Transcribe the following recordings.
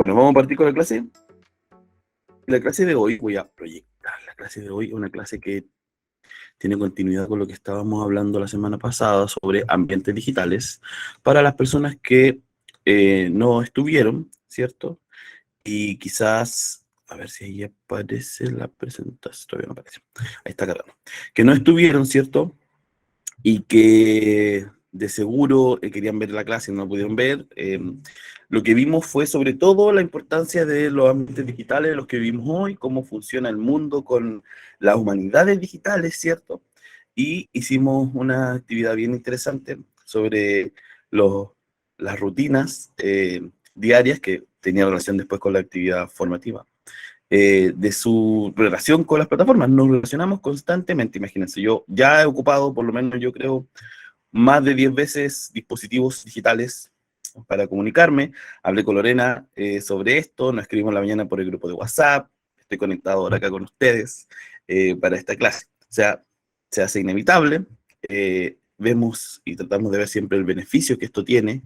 Bueno, vamos a partir con la clase. La clase de hoy voy a proyectar. La clase de hoy es una clase que tiene continuidad con lo que estábamos hablando la semana pasada sobre ambientes digitales para las personas que no estuvieron, ¿cierto? Y quizás, a ver si ahí aparece la presentación, todavía no aparece. Ahí está cargando. Que no estuvieron, ¿cierto? Y que de seguro querían ver la clase y no la pudieron ver. Lo que vimos fue sobre todo la importancia de los ambientes digitales, los que vivimos hoy, cómo funciona el mundo con las humanidades digitales, ¿cierto? Y hicimos una actividad bien interesante sobre los, las rutinas diarias que tenían relación después con la actividad formativa de su relación con las plataformas. Nos relacionamos constantemente, imagínense, yo ya he ocupado, por lo menos yo creo, más de 10 veces dispositivos digitales para comunicarme. Hablé con Lorena sobre esto, nos escribimos en la mañana por el grupo de WhatsApp, estoy conectado ahora acá con ustedes para esta clase. O sea, se hace inevitable, vemos y tratamos de ver siempre el beneficio que esto tiene,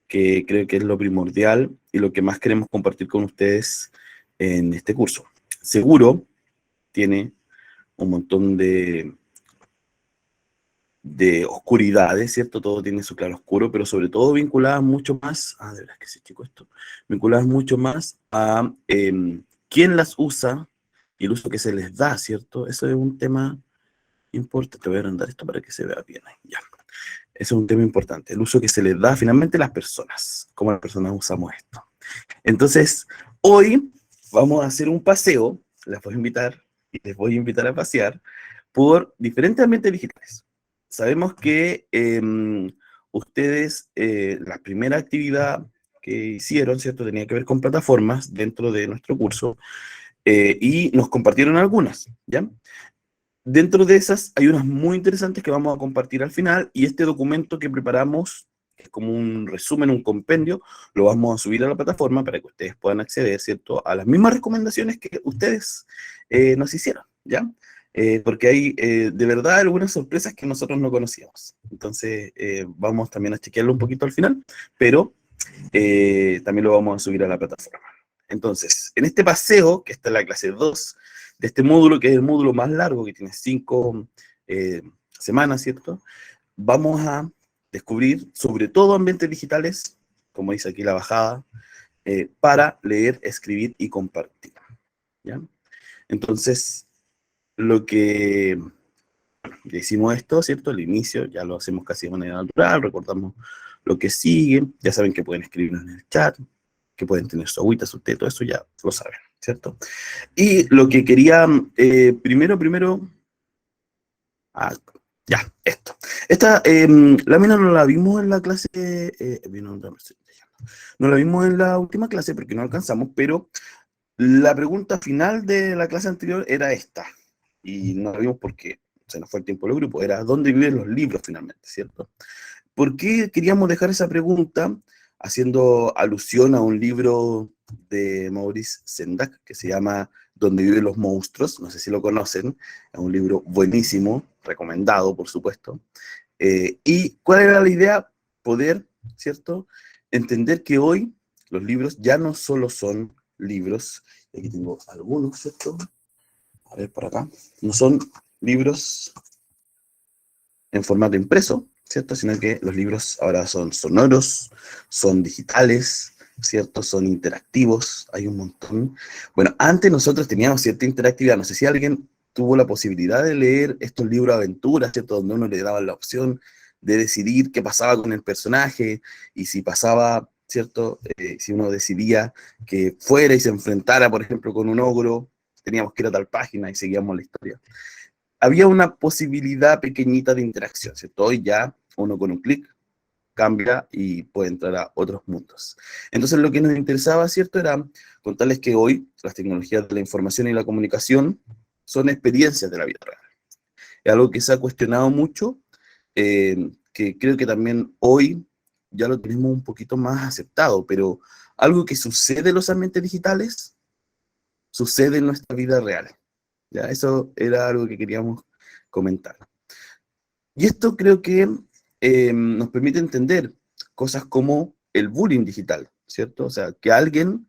que creo que es lo primordial y lo que más queremos compartir con ustedes en este curso. Seguro tiene un montón de oscuridades, ¿cierto? Todo tiene su claro oscuro, pero sobre todo vinculadas mucho más, de verdad que sí, chico, esto, vinculadas mucho más a quién las usa y el uso que se les da, ¿cierto? Eso es un tema importante. Te voy a agrandar esto para que se vea bien ahí, ya. Eso es un tema importante, el uso que se les da finalmente a las personas, cómo las personas usamos esto. Entonces, hoy vamos a hacer un paseo, las voy a invitar y les voy a invitar a pasear por diferentes ambientes digitales. Sabemos que ustedes, la primera actividad que hicieron, ¿cierto? Tenía que ver con plataformas dentro de nuestro curso y nos compartieron algunas, ¿ya? Dentro de esas hay unas muy interesantes que vamos a compartir al final y este documento que preparamos, que es como un resumen, un compendio, lo vamos a subir a la plataforma para que ustedes puedan acceder, ¿cierto?, a las mismas recomendaciones que ustedes nos hicieron, ¿ya? Porque hay de verdad algunas sorpresas que nosotros no conocíamos. Entonces vamos también a chequearlo un poquito al final, pero también lo vamos a subir a la plataforma. Entonces, en este paseo, que está en la clase 2 de este módulo, que es el módulo más largo, que tiene 5 semanas, ¿cierto? Vamos a descubrir sobre todo ambientes digitales, como dice aquí la bajada, para leer, escribir y compartir, ¿ya? Entonces, lo que hicimos esto, ¿cierto? El inicio ya lo hacemos casi de manera natural, recordamos lo que sigue, ya saben que pueden escribirnos en el chat, que pueden tener su agüita, su té, todo eso ya lo saben, ¿cierto? Y lo que quería, primero, ah, ya, esto. Esta lámina no la vimos en la clase, no la vimos en la última clase porque no alcanzamos, pero la pregunta final de la clase anterior era esta, y no la vimos porque se nos fue el tiempo del grupo, era ¿dónde viven los libros finalmente, cierto? ¿Por qué queríamos dejar esa pregunta haciendo alusión a un libro de Maurice Sendak que se llama Donde viven los monstruos? No sé si lo conocen, es un libro buenísimo, recomendado, por supuesto. ¿Y cuál era la idea? Poder, ¿cierto?, entender que hoy los libros ya no solo son libros, aquí tengo algunos, ¿cierto? A ver, por acá. No son libros en formato impreso, ¿cierto? Sino que los libros ahora son sonoros, son digitales, ¿cierto? Son interactivos, hay un montón. Bueno, antes nosotros teníamos cierta interactividad, no sé si alguien tuvo la posibilidad de leer estos libros de aventuras, ¿cierto? Donde uno le daba la opción de decidir qué pasaba con el personaje y si pasaba, ¿cierto? Si uno decidía que fuera y se enfrentara, por ejemplo, con un ogro, teníamos que ir a tal página y seguíamos la historia. Había una posibilidad pequeñita de interacción, ¿cierto? Hoy ya uno con un clic cambia y puede entrar a otros mundos. Entonces lo que nos interesaba, ¿cierto?, era contarles que hoy las tecnologías de la información y la comunicación son experiencias de la vida real. Es algo que se ha cuestionado mucho, que creo que también hoy ya lo tenemos un poquito más aceptado, pero algo que sucede en los ambientes digitales, sucede en nuestra vida real. ¿Ya? Eso era algo que queríamos comentar. Y esto creo que nos permite entender cosas como el bullying digital, ¿cierto? O sea, que alguien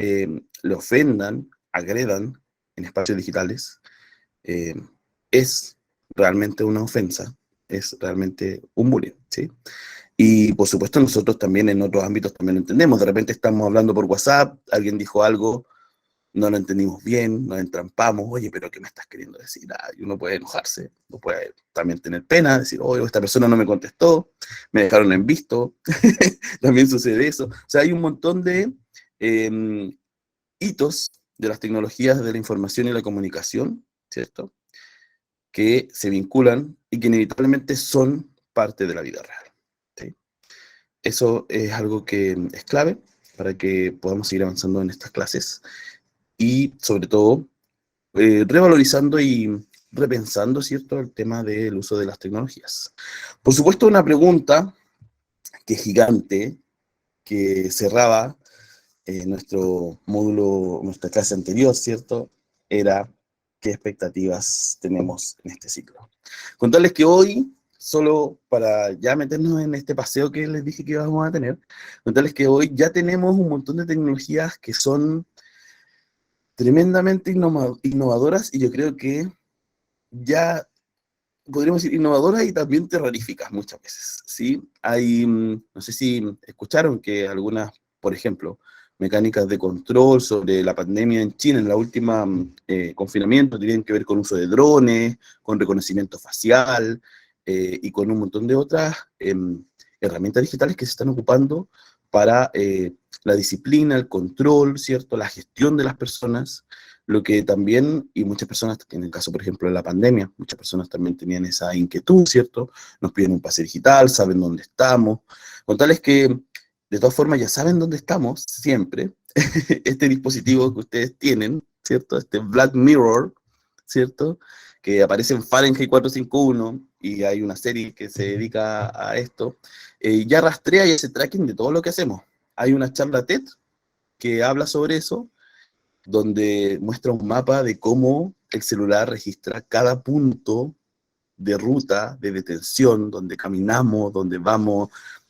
le ofendan, agredan en espacios digitales, eh, es realmente una ofensa, es realmente un bullying, ¿sí? Y por supuesto nosotros también en otros ámbitos también lo entendemos. De repente estamos hablando por WhatsApp, alguien dijo algo, no lo entendimos bien, nos entrampamos, oye, pero ¿qué me estás queriendo decir? Ah, y uno puede enojarse, uno puede también tener pena, decir, oye, esta persona no me contestó, me dejaron en visto, también sucede eso. O sea, hay un montón de eh, hitos de las tecnologías de la información y la comunicación, ¿cierto? Que se vinculan y que inevitablemente son parte de la vida real, ¿sí? Eso es algo que es clave para que podamos seguir avanzando en estas clases y sobre todo revalorizando y repensando, ¿cierto?, el tema del uso de las tecnologías. Por supuesto, una pregunta que es gigante, que cerraba nuestro módulo, nuestra clase anterior, ¿cierto?, era qué expectativas tenemos en este ciclo. Contarles que hoy, solo para ya meternos en este paseo que les dije que íbamos a tener, contarles que hoy ya tenemos un montón de tecnologías que son tremendamente innovadoras y yo creo que ya podríamos decir innovadoras y también terroríficas muchas veces, ¿sí? Hay, no sé si escucharon que algunas, por ejemplo, mecánicas de control sobre la pandemia en China, en la última confinamiento, tienen que ver con uso de drones, con reconocimiento facial y con un montón de otras herramientas digitales que se están ocupando para la disciplina, el control, ¿cierto? La gestión de las personas, lo que también, y muchas personas, en el caso, por ejemplo, de la pandemia, muchas personas también tenían esa inquietud, ¿cierto? Nos piden un pase digital, saben dónde estamos, con tales que, de todas formas, ya saben dónde estamos, siempre, este dispositivo que ustedes tienen, ¿cierto? Este Black Mirror, ¿cierto? Que aparece en Fahrenheit 451, y hay una serie que se dedica a esto, ya rastrea y hace tracking de todo lo que hacemos. Hay una charla TED que habla sobre eso, donde muestra un mapa de cómo el celular registra cada punto de ruta, de detención, donde caminamos, donde vamos,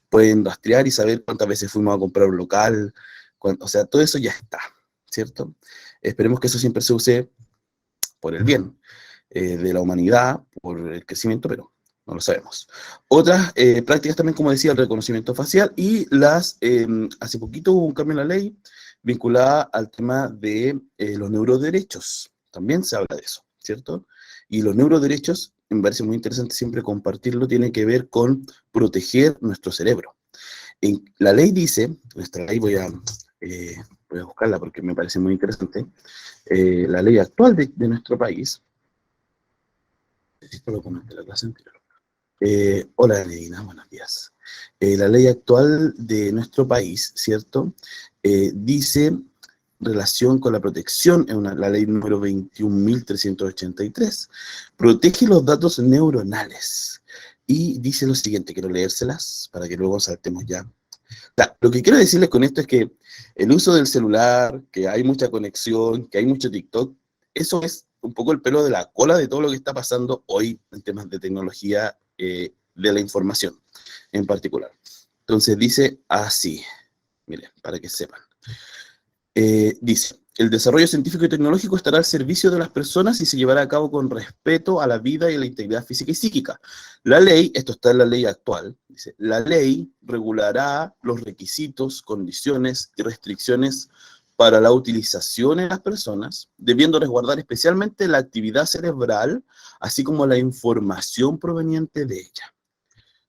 pueden rastrear y saber cuántas veces fuimos a comprar un local, o sea, todo eso ya está, ¿cierto? Esperemos que eso siempre se use por el bien de la humanidad, por el crecimiento, pero no lo sabemos. Otras prácticas también, como decía, el reconocimiento facial y hace poquito hubo un cambio en la ley vinculada al tema de los neuroderechos. También se habla de eso, ¿cierto? Y los neuroderechos, me parece muy interesante siempre compartirlo, tiene que ver con proteger nuestro cerebro. La ley dice, nuestra ley voy a buscarla porque me parece muy interesante, la ley actual de nuestro país, esto lo comenté en la clase anterior. Hola, Elena, buenos días. La ley actual de nuestro país, ¿cierto? Dice relación con la protección, la ley número 21.383, protege los datos neuronales. Y dice lo siguiente, quiero leérselas para que luego saltemos ya. Lo que quiero decirles con esto es que el uso del celular, que hay mucha conexión, que hay mucho TikTok, eso es un poco el pelo de la cola de todo lo que está pasando hoy en temas de tecnología de la información en particular. Entonces dice así, miren, para que sepan. Dice, el desarrollo científico y tecnológico estará al servicio de las personas y se llevará a cabo con respeto a la vida y a la integridad física y psíquica. La ley, esto está en la ley actual, dice, la ley regulará los requisitos, condiciones y restricciones para la utilización en las personas, debiendo resguardar especialmente la actividad cerebral, así como la información proveniente de ella.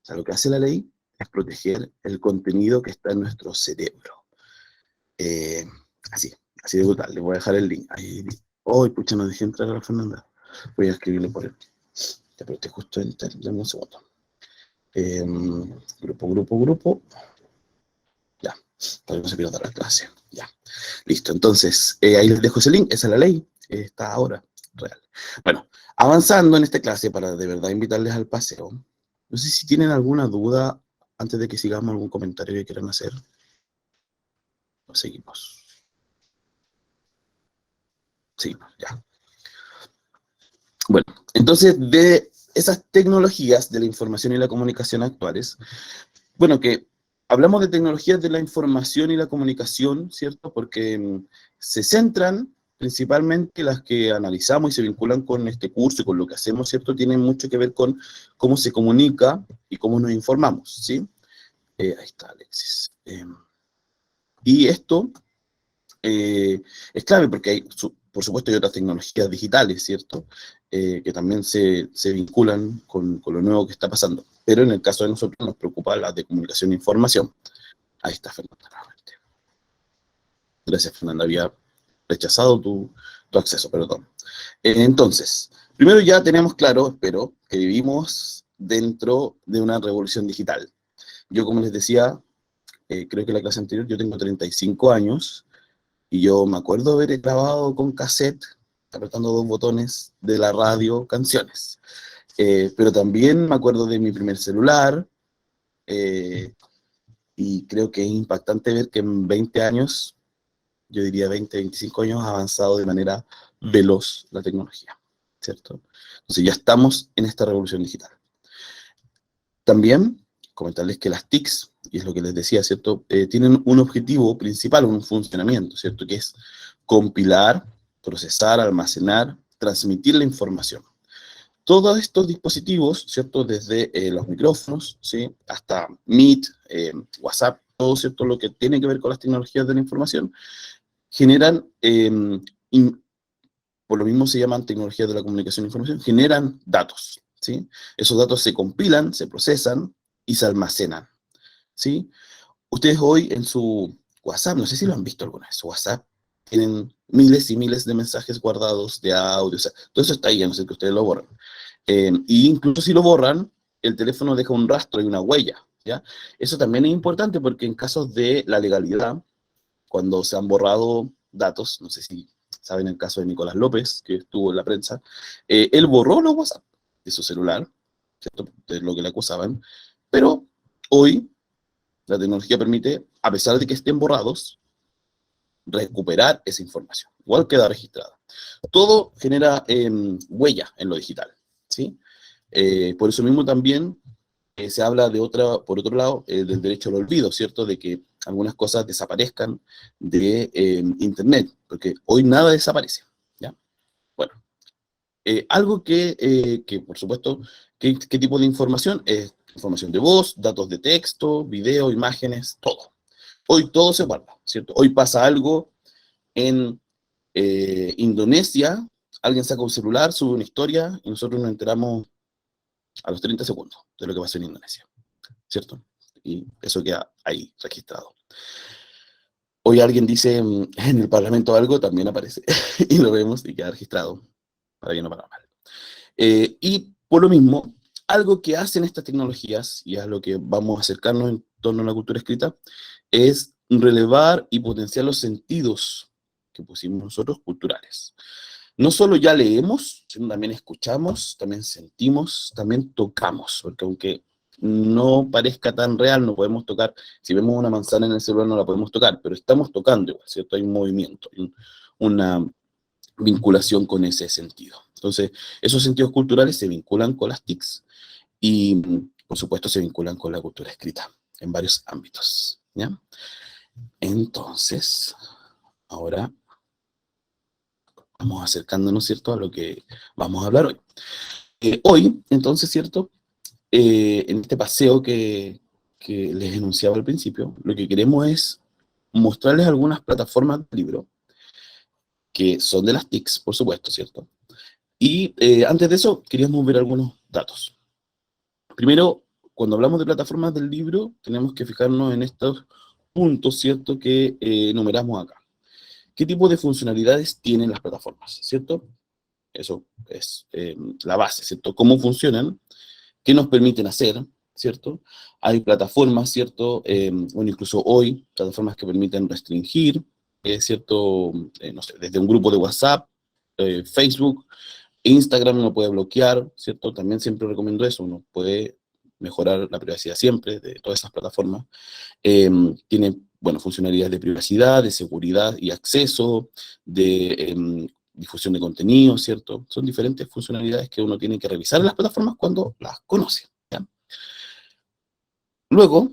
O sea, lo que hace la ley es proteger el contenido que está en nuestro cerebro. Eh, así, así de brutal. Les voy a dejar el link. Ahí, oh, pucha, no dejé entrar a la Fernanda. Voy a escribirle por el. Ya, pero te justo entrar, dame un segundo. Grupo. Ya, para que no se pierda la clase. Ya, listo. Entonces, ahí les dejo ese link. Esa es la ley. Está ahora, real. Bueno, avanzando en esta clase para de verdad invitarles al paseo. No sé si tienen alguna duda antes de que sigamos, algún comentario que quieran hacer. Seguimos. Seguimos, ya. Bueno, entonces de esas tecnologías de la información y la comunicación actuales, bueno, que hablamos de tecnologías de la información y la comunicación, ¿cierto? Porque se centran principalmente las que analizamos y se vinculan con este curso y con lo que hacemos, ¿cierto? Tienen mucho que ver con cómo se comunica y cómo nos informamos, ¿sí? Ahí está, Alexis. Y esto es clave porque hay, por supuesto, hay otras tecnologías digitales, ¿cierto? Que también se vinculan con lo nuevo que está pasando. Pero en el caso de nosotros nos preocupa la de comunicación e información. Ahí está Fernanda. Gracias, Fernanda. Había rechazado tu acceso, perdón. Entonces, primero ya tenemos claro, espero, que vivimos dentro de una revolución digital. Yo, como les decía, creo que en la clase anterior, yo tengo 35 años y yo me acuerdo haber grabado con cassette, apretando dos botones de la radio, canciones. Pero también me acuerdo de mi primer celular, y creo que es impactante ver que en 20 años, yo diría 20, 25 años, ha avanzado de manera veloz la tecnología, ¿cierto? Entonces ya estamos en esta revolución digital. También comentarles que las TICs, y es lo que les decía, ¿cierto? Tienen un objetivo principal, un funcionamiento, ¿cierto? Que es compilar, procesar, almacenar, transmitir la información. Todos estos dispositivos, ¿cierto? Desde los micrófonos, ¿sí? Hasta Meet, WhatsApp, todo, ¿cierto? Lo que tiene que ver con las tecnologías de la información, generan, por lo mismo se llaman tecnologías de la comunicación e información, generan datos, ¿sí? Esos datos se compilan, se procesan y se almacenan, ¿sí? Ustedes hoy en su WhatsApp, no sé si lo han visto alguna vez, su WhatsApp, tienen miles y miles de mensajes guardados de audio, o sea, todo eso está ahí, a no ser que ustedes lo borran. Y incluso si lo borran, el teléfono deja un rastro y una huella, ¿ya? Eso también es importante porque en casos de la legalidad, cuando se han borrado datos, no sé si saben el caso de Nicolás López, que estuvo en la prensa, él borró los WhatsApp de su celular, ¿cierto? De lo que le acusaban, pero hoy la tecnología permite, a pesar de que estén borrados, recuperar esa información. Igual queda registrada. Todo genera huella en lo digital, ¿sí? Por eso mismo también se habla de por otro lado, del derecho al olvido, ¿cierto? De que algunas cosas desaparezcan de Internet, porque hoy nada desaparece, ¿ya? Bueno, algo que, por supuesto, ¿qué tipo de información? Información de voz, datos de texto, video, imágenes, todo. Hoy todo se guarda, ¿cierto? Hoy pasa algo en Indonesia, alguien saca un celular, sube una historia y nosotros nos enteramos a los 30 segundos de lo que pasó en Indonesia, ¿cierto? Y eso queda ahí registrado. Hoy alguien dice en el Parlamento algo, también aparece y lo vemos y queda registrado, para bien o para mal. Y por lo mismo, algo que hacen estas tecnologías, y es a lo que vamos a acercarnos en torno a la cultura escrita, es relevar y potenciar los sentidos que pusimos nosotros culturales. No solo ya leemos, sino también escuchamos, también sentimos, también tocamos, porque aunque no parezca tan real, no podemos tocar, si vemos una manzana en el celular no la podemos tocar, pero estamos tocando igual, ¿cierto? Hay un movimiento, hay una vinculación con ese sentido. Entonces, esos sentidos culturales se vinculan con las TICs y, por supuesto, se vinculan con la cultura escrita en varios ámbitos, ¿ya? Entonces, ahora vamos acercándonos, ¿cierto?, a lo que vamos a hablar hoy. Hoy, entonces, ¿cierto?, en este paseo que les enunciaba al principio, lo que queremos es mostrarles algunas plataformas de libro que son de las TICs, por supuesto, ¿cierto? Y antes de eso, queríamos ver algunos datos. Primero, cuando hablamos de plataformas del libro, tenemos que fijarnos en estos puntos, ¿cierto?, que enumeramos acá. ¿Qué tipo de funcionalidades tienen las plataformas, ¿cierto? Eso es la base, ¿cierto? ¿Cómo funcionan? ¿Qué nos permiten hacer? ¿Cierto? Hay plataformas, ¿cierto? Bueno, incluso hoy, plataformas que permiten restringir, ¿cierto? No sé, desde un grupo de WhatsApp, Facebook, Instagram uno puede bloquear, ¿cierto? También siempre recomiendo eso, uno puede mejorar la privacidad siempre de todas esas plataformas. Tiene, bueno, funcionalidades de privacidad, de seguridad y acceso, de difusión de contenido, ¿cierto? Son diferentes funcionalidades que uno tiene que revisar en las plataformas cuando las conoce, ¿ya? Luego,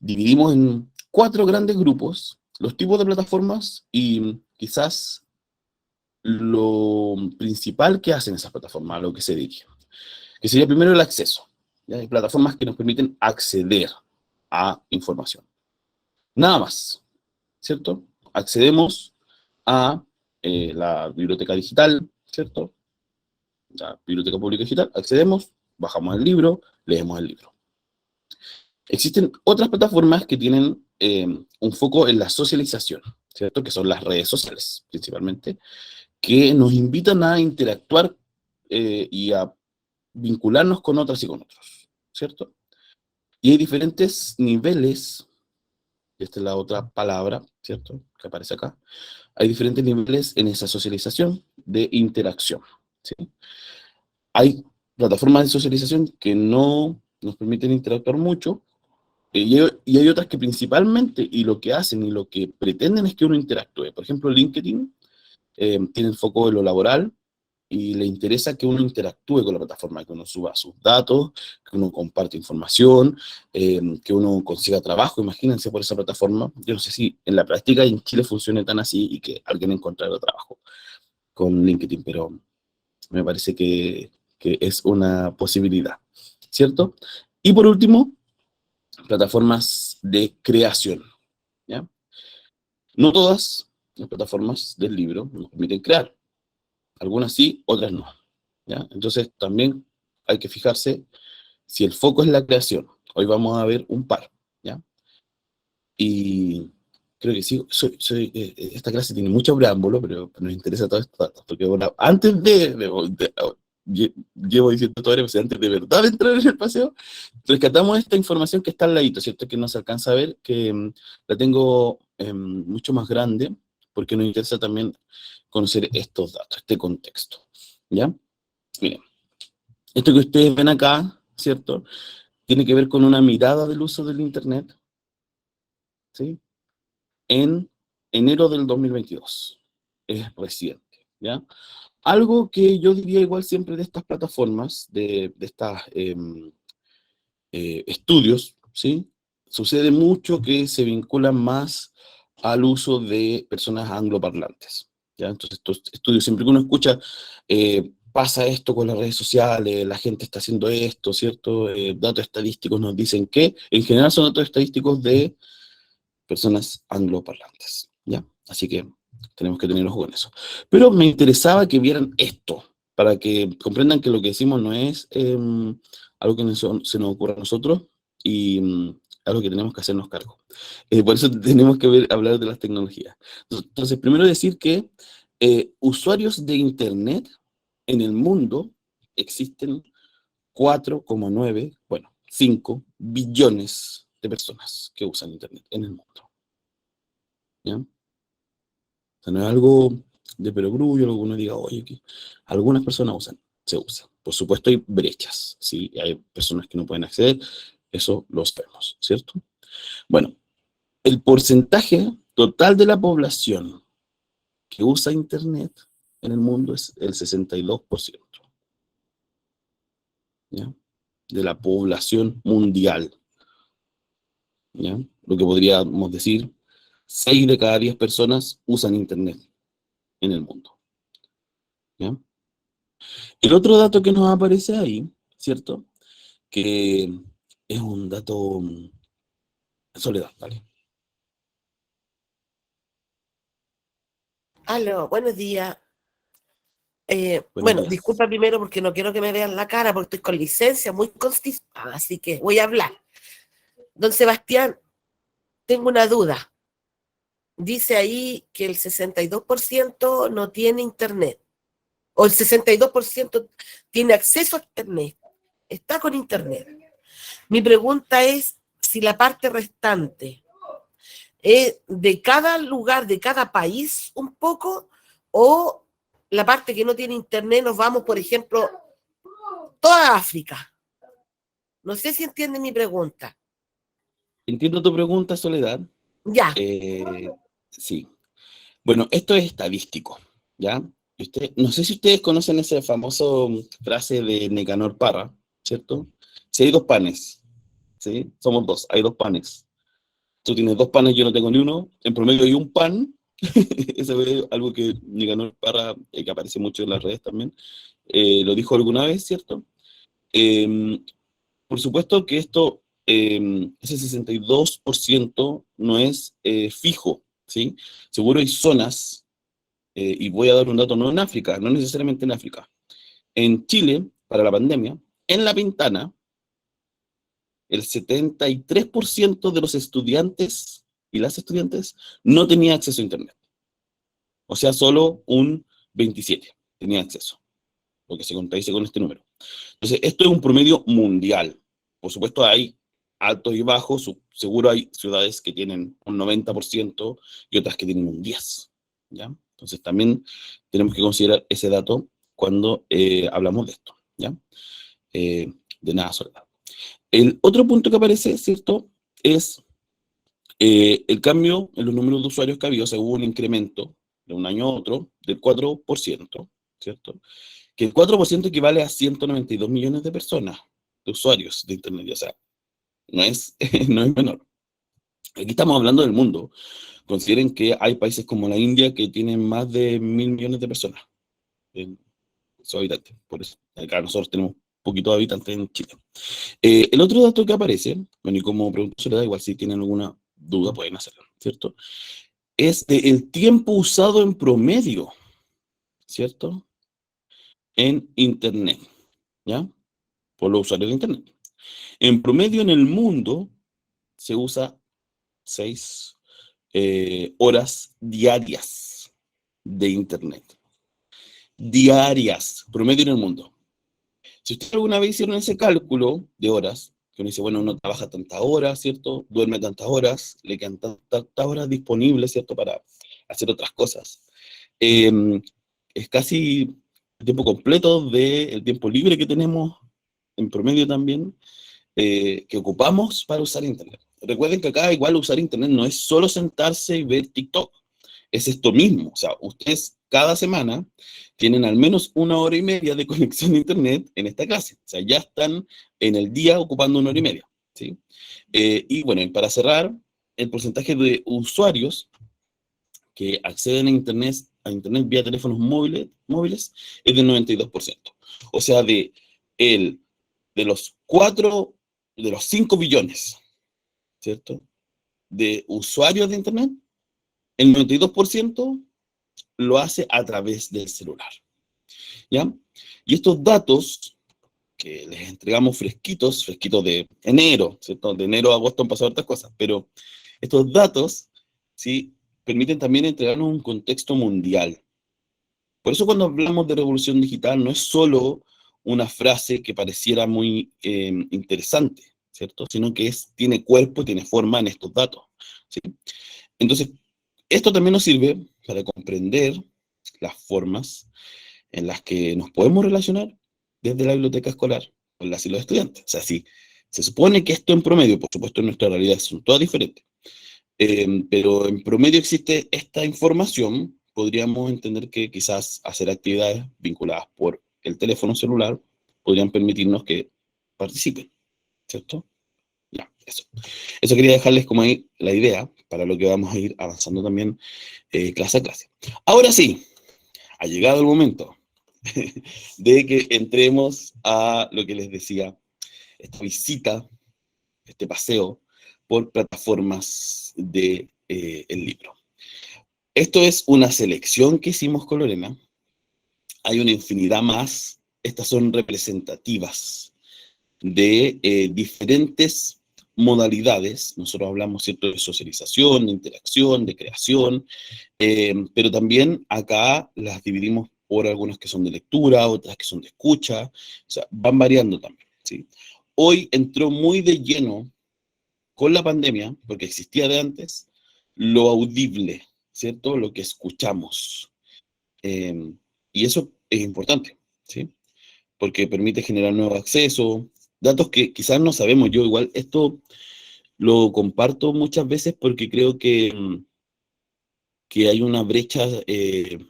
dividimos en 4 grandes grupos los tipos de plataformas y quizás lo principal que hacen esas plataformas, a lo que se dirigen. Que sería primero el acceso. ¿Ya? Hay plataformas que nos permiten acceder a información. Nada más, ¿cierto? Accedemos a la biblioteca digital, ¿cierto? La biblioteca pública digital, accedemos, bajamos el libro, leemos el libro. Existen otras plataformas que tienen un foco en la socialización, ¿cierto? Que son las redes sociales, principalmente, que nos invitan a interactuar y a vincularnos con otras y con otros, ¿cierto? Y hay diferentes niveles, y esta es la otra palabra, ¿cierto?, que aparece acá. Hay diferentes niveles en esa socialización de interacción, ¿sí? Hay plataformas de socialización que no nos permiten interactuar mucho, y hay otras que principalmente, y lo que hacen y lo que pretenden es que uno interactúe. Por ejemplo, LinkedIn tiene el foco de lo laboral, y le interesa que uno interactúe con la plataforma, que uno suba sus datos, que uno comparte información, que uno consiga trabajo, imagínense, por esa plataforma. Yo no sé si en la práctica en Chile funcione tan así y que alguien encontrara trabajo con LinkedIn, pero me parece que es una posibilidad, ¿cierto? Y por último, plataformas de creación, ¿ya? No todas las plataformas del libro nos permiten crear, algunas sí, otras no, ¿ya? Entonces también hay que fijarse si el foco es la creación. Hoy vamos a ver un par, ¿ya? Y creo que sí, esta clase tiene mucho preámbulo, pero nos interesa todo esto, porque bueno, antes llevo diciendo todo esto, antes de verdad de entrar en el paseo, rescatamos esta información que está al ladito, ¿cierto? Que no se alcanza a ver, que la tengo mucho más grande, porque nos interesa también conocer estos datos, este contexto, ¿ya? Miren, esto que ustedes ven acá, ¿cierto? Tiene que ver con una mirada del uso del Internet, ¿sí? En enero del 2022. Es reciente, ¿ya? Algo que yo diría igual siempre de estas plataformas, de estas estudios, ¿sí? Sucede mucho que se vinculan más al uso de personas angloparlantes, ¿ya? Entonces, estos estudios, siempre que uno escucha, pasa esto con las redes sociales, la gente está haciendo esto, ¿cierto? Datos estadísticos nos dicen que, en general son datos estadísticos de personas angloparlantes, ¿ya? Así que tenemos que tener ojo con eso. Pero me interesaba que vieran esto, para que comprendan que lo que decimos no es algo que se nos ocurra a nosotros y algo que tenemos que hacernos cargo. Por eso tenemos que hablar de las tecnologías. Entonces, primero decir que usuarios de Internet en el mundo existen 4,9, bueno, 5 billones de personas que usan Internet en el mundo, ¿ya? O sea, no es algo de perogrullo, lo que uno diga, oye, que algunas personas usan, se usa. Por supuesto hay brechas, ¿sí? Hay personas que no pueden acceder, eso lo sabemos, ¿cierto? Bueno, el porcentaje total de la población que usa Internet en el mundo es el 62%, ¿ya? De la población mundial, ¿ya? Lo que podríamos decir, 6 de cada 10 personas usan Internet en el mundo, ¿ya? El otro dato que nos aparece ahí, ¿cierto? Que es un dato Soledad, ¿vale? Aló, buenos días. Buenos Bueno, días. disculpa primero porque no quiero que me vean la cara porque estoy con licencia, muy constipada, así que voy a hablar. Don Sebastián, tengo una duda. Dice ahí que el 62% no tiene internet, o el 62% tiene acceso a internet, está con internet. Mi pregunta es si la parte restante es de cada lugar, de cada país un poco, o la parte que no tiene internet nos vamos, por ejemplo, toda África. No sé si entiende mi pregunta. Entiendo tu pregunta, Soledad. Ya, Sí. Bueno, esto es estadístico, ¿ya? No sé si ustedes conocen esa famosa frase de Nicanor Parra, ¿cierto? Si hay dos panes, ¿sí? Somos dos, hay dos panes. tú tienes 2 panes, yo no tengo ni uno, en promedio hay un pan. Eso es algo que Nicanor Parra, que aparece mucho en las redes también, lo dijo alguna vez, ¿cierto? Eh, por supuesto que ese 62% no es fijo, ¿sí? Seguro hay zonas, y voy a dar un dato, no en África, no necesariamente en África. En Chile, para la pandemia, en La Pintana, el 73% de los estudiantes y las estudiantes no tenía acceso a Internet. O sea, solo un 27% tenía acceso, lo que se contradice con este número. Entonces, esto es un promedio mundial. Por supuesto, hay altos y bajos. Seguro hay ciudades que tienen un 90% y otras que tienen un 10%. ¿Ya? Entonces, también tenemos que considerar ese dato cuando hablamos de esto. ¿Ya? De nada, Soledad. El otro punto que aparece, ¿cierto? Es el cambio en los números de usuarios que ha habido. O sea, hubo un incremento de un año a otro del 4%, ¿cierto? Que el 4% equivale a 192 millones de personas, de usuarios de Internet. O sea, no es, no es menor. Aquí estamos hablando del mundo. Consideren que hay países como la India que tienen más de 1.000 millones de personas en sus habitantes. Por eso, acá nosotros tenemos poquitos habitantes en Chile. El otro dato que aparece, bueno, y como pregunta Soledad, igual si tienen alguna duda pueden hacerlo, ¿cierto? Es el tiempo usado en promedio, ¿cierto? En Internet, ¿ya? Por los usuarios de Internet. En promedio en el mundo se usa 6 horas diarias de Internet. Diarias, promedio en el mundo. Si ustedes alguna vez hicieron ese cálculo de horas, que uno dice, bueno, uno trabaja tantas horas, ¿cierto? Duerme tantas horas, le quedan tantas horas disponibles, ¿cierto? Para hacer otras cosas. Eh, es casi el tiempo completo del tiempo libre que tenemos en promedio también, que ocupamos para usar Internet. Recuerden que acá igual usar Internet no es solo sentarse y ver TikTok, es esto mismo. O sea, ustedes cada semana tienen al menos 1 hora y media de conexión a Internet en esta clase. O sea, ya están en el día ocupando 1 hora y media, ¿sí? Y bueno, y para cerrar, el porcentaje de usuarios que acceden a Internet vía teléfonos móviles es del 92%. O sea, de los 5 billones, ¿cierto? De usuarios de Internet, el 92% lo hace a través del celular, ¿ya? Y estos datos que les entregamos fresquitos de enero, ¿cierto? De enero a agosto han pasado otras cosas, pero estos datos, ¿sí? Permiten también entregarnos un contexto mundial. Por eso cuando hablamos de revolución digital no es solo una frase que pareciera muy interesante, ¿cierto? Sino que tiene cuerpo, tiene forma en estos datos, ¿sí? Entonces, esto también nos sirve para comprender las formas en las que nos podemos relacionar desde la biblioteca escolar con las y los estudiantes. O sea, si se supone que esto en promedio, por supuesto en nuestra realidad son todas diferentes, pero en promedio existe esta información, podríamos entender que quizás hacer actividades vinculadas por el teléfono celular podrían permitirnos que participen, ¿cierto? Ya, eso. Eso quería dejarles como ahí la idea para lo que vamos a ir avanzando también clase a clase. Ahora sí, ha llegado el momento de que entremos a lo que les decía, esta visita, este paseo por plataformas de el libro. Esto es una selección que hicimos con Lorena. Hay una infinidad más. Estas son representativas de diferentes modalidades. Nosotros hablamos, ¿cierto?, de socialización, de interacción, de creación, pero también acá las dividimos por algunas que son de lectura, otras que son de escucha, o sea, van variando también, ¿sí? Hoy entró muy de lleno con la pandemia, porque existía de antes, lo audible, ¿cierto? Lo que escuchamos. Eh, y eso es importante, ¿sí? Porque permite generar nuevo acceso, datos que quizás no sabemos. Yo igual esto lo comparto muchas veces porque creo que hay una brecha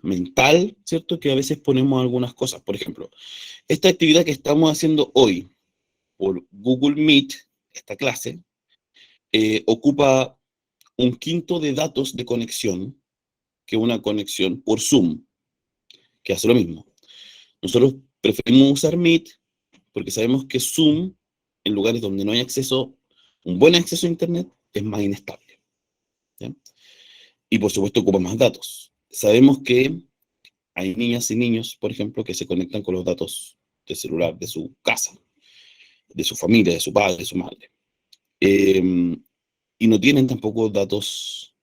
mental, ¿cierto? Que a veces ponemos algunas cosas. Por ejemplo, esta actividad que estamos haciendo hoy por Google Meet, esta clase, ocupa un quinto de datos de conexión que una conexión por Zoom, que hace lo mismo. Nosotros preferimos usar Meet porque sabemos que Zoom, en lugares donde no hay acceso, un buen acceso a Internet, es más inestable, ¿ya? Y por supuesto ocupa más datos. Sabemos que hay niñas y niños, por ejemplo, que se conectan con los datos de celular de su casa, de su familia, de su padre, de su madre. Y no tienen tampoco datos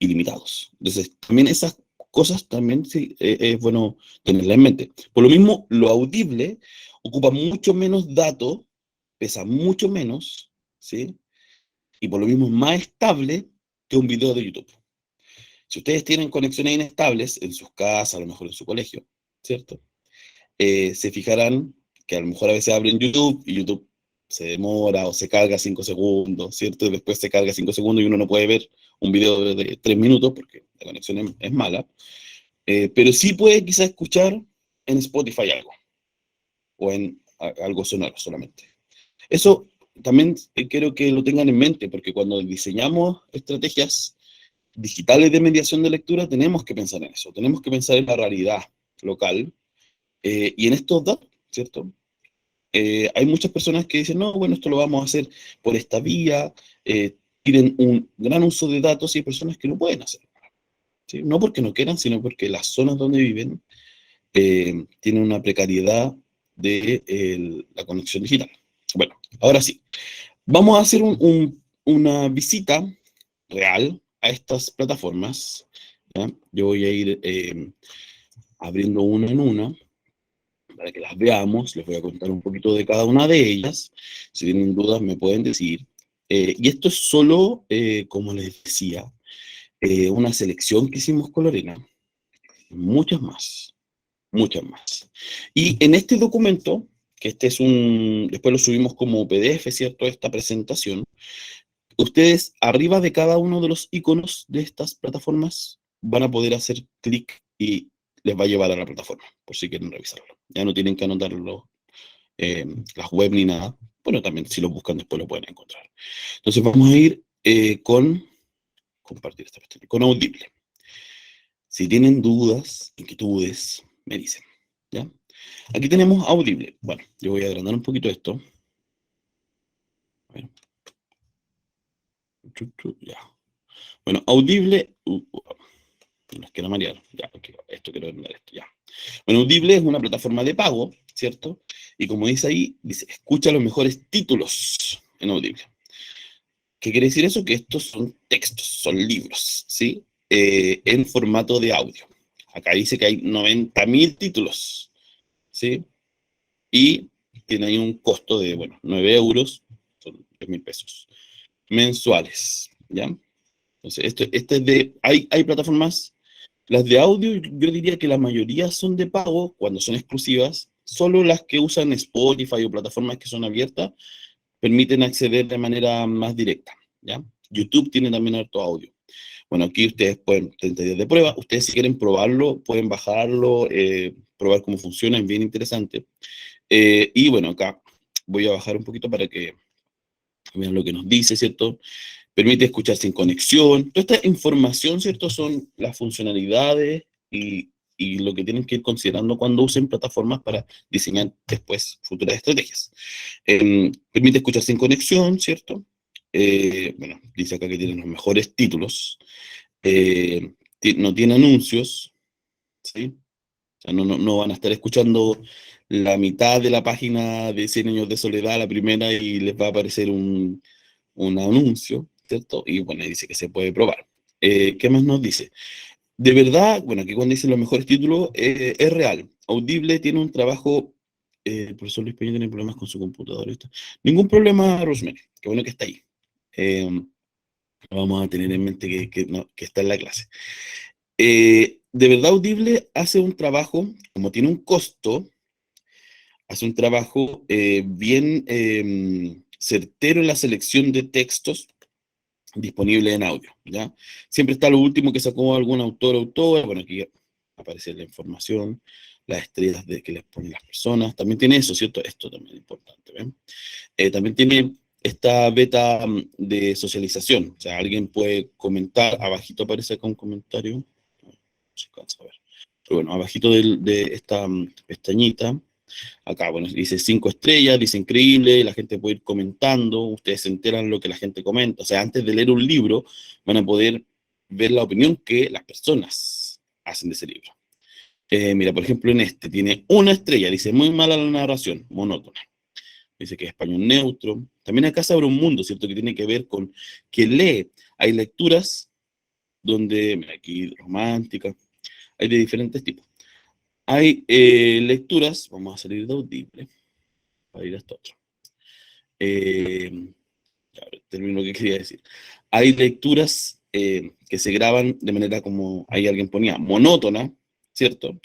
ilimitados. Entonces, también esas cosas también sí, es bueno tenerlas en mente. Por lo mismo, lo audible ocupa mucho menos datos, pesa mucho menos, ¿sí? Y por lo mismo es más estable que un video de YouTube. Si ustedes tienen conexiones inestables en sus casas, a lo mejor en su colegio, ¿cierto? Se fijarán que a lo mejor a veces abren YouTube y YouTube se demora o se carga 5 segundos, ¿cierto? Y después se carga 5 segundos y uno no puede ver un video de 3 minutos porque la conexión es mala. Pero sí puede quizás escuchar en Spotify algo o en algo sonoro solamente. Eso también quiero que lo tengan en mente porque cuando diseñamos estrategias digitales de mediación de lectura tenemos que pensar en eso, tenemos que pensar en la realidad local y en estos datos, ¿cierto? Hay muchas personas que dicen, no, bueno, esto lo vamos a hacer por esta vía, tienen un gran uso de datos y hay personas que no pueden hacerlo, ¿sí? No porque no quieran, sino porque las zonas donde viven tienen una precariedad de la conexión digital. Bueno, ahora sí, vamos a hacer una visita real a estas plataformas, ¿ya? Yo voy a ir abriendo una en una para que las veamos. Les voy a contar un poquito de cada una de ellas. Si tienen dudas me pueden decir. Y esto es solo, como les decía, una selección que hicimos con Lorena. Muchas más, muchas más. Y en este documento, que este es después lo subimos como PDF, ¿cierto? Esta presentación. Ustedes arriba de cada uno de los iconos de estas plataformas van a poder hacer clic y les va a llevar a la plataforma, por si quieren revisarlo. Ya no tienen que anotarlo las web ni nada. Bueno, también si lo buscan después lo pueden encontrar. Entonces vamos a ir con compartir esta pestaña, con Audible. Si tienen dudas, inquietudes, me dicen. ¿Ya? Aquí tenemos Audible. Bueno, yo voy a agrandar un poquito esto. A ver. Ya. Bueno, Audible. No es que no marear. Ya, okay, esto quiero agrandar esto. Ya. Bueno, Audible es una plataforma de pago, ¿cierto? Y como dice ahí, dice, escucha los mejores títulos en Audible. ¿Qué quiere decir eso? Que estos son textos, son libros, ¿sí? En formato de audio. Acá dice que hay 90.000 títulos, ¿sí? Y tiene ahí un costo de, bueno, 9 euros, son 3.000 pesos, mensuales, ¿ya? Entonces, este es de, hay plataformas, las de audio, yo diría que la mayoría son de pago, cuando son exclusivas, solo las que usan Spotify o plataformas que son abiertas, permiten acceder de manera más directa, ¿ya? YouTube tiene también harto audio. Bueno, aquí ustedes pueden, 30 días de prueba, ustedes si quieren probarlo, pueden bajarlo, probar cómo funciona, es bien interesante. Y bueno, acá voy a bajar un poquito para que vean lo que nos dice, ¿cierto? Permite escuchar sin conexión. Toda esta información, ¿cierto? Son las funcionalidades y lo que tienen que ir considerando cuando usen plataformas para diseñar después futuras estrategias. Permite escuchar sin conexión, ¿cierto? Bueno, dice acá que tienen los mejores títulos. No tiene anuncios, ¿sí? O sea, no van a estar escuchando la mitad de la página de 100 años de soledad, la primera, y les va a aparecer un anuncio, ¿cierto? Y bueno, dice que se puede probar. ¿Qué más nos dice? De verdad, bueno, aquí cuando dice los mejores títulos, es real. Audible tiene un trabajo, el profesor Luis Peña tiene problemas con su computadora. Ningún problema, Rosemary, qué bueno que está ahí. Vamos a tener en mente que está en la clase. De verdad, Audible hace un trabajo, como tiene un costo, hace un trabajo bien certero en la selección de textos disponibles en audio, ¿ya? Siempre está lo último que sacó algún autor o autora, bueno, aquí aparece la información, las estrellas que les ponen las personas, también tiene eso, ¿cierto? Esto también es importante, ¿ven? También tiene esta beta de socialización. O sea, alguien puede comentar, abajito aparece acá un comentario, no se alcanza a ver. Pero bueno, abajito de esta pestañita, acá, bueno, dice 5 estrellas, dice increíble, la gente puede ir comentando, ustedes se enteran lo que la gente comenta. O sea, antes de leer un libro, van a poder ver la opinión que las personas hacen de ese libro. Mira, por ejemplo, en este tiene 1 estrella, dice muy mala la narración, monótona. Dice que es español neutro. También acá se abre un mundo, ¿cierto? Que tiene que ver con que lee. Hay lecturas donde, mira, aquí romántica, hay de diferentes tipos. Hay lecturas, vamos a salir de Audible, para ir a esto otro. Ya, termino lo que quería decir. Hay lecturas que se graban de manera como, ahí alguien ponía, monótona, ¿cierto?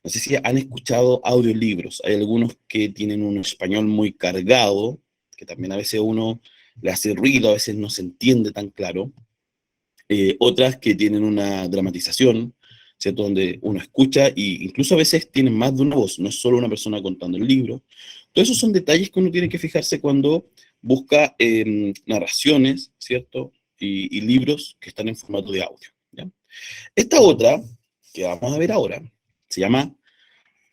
No sé si han escuchado audiolibros. Hay algunos que tienen un español muy cargado, que también a veces uno le hace ruido, a veces no se entiende tan claro. Otras que tienen una dramatización, ¿cierto? Donde uno escucha e incluso a veces tienen más de una voz, no es solo una persona contando el libro. Todos esos son detalles que uno tiene que fijarse cuando busca narraciones, ¿cierto? Y libros que están en formato de audio, ¿ya? Esta otra, que vamos a ver ahora, se llama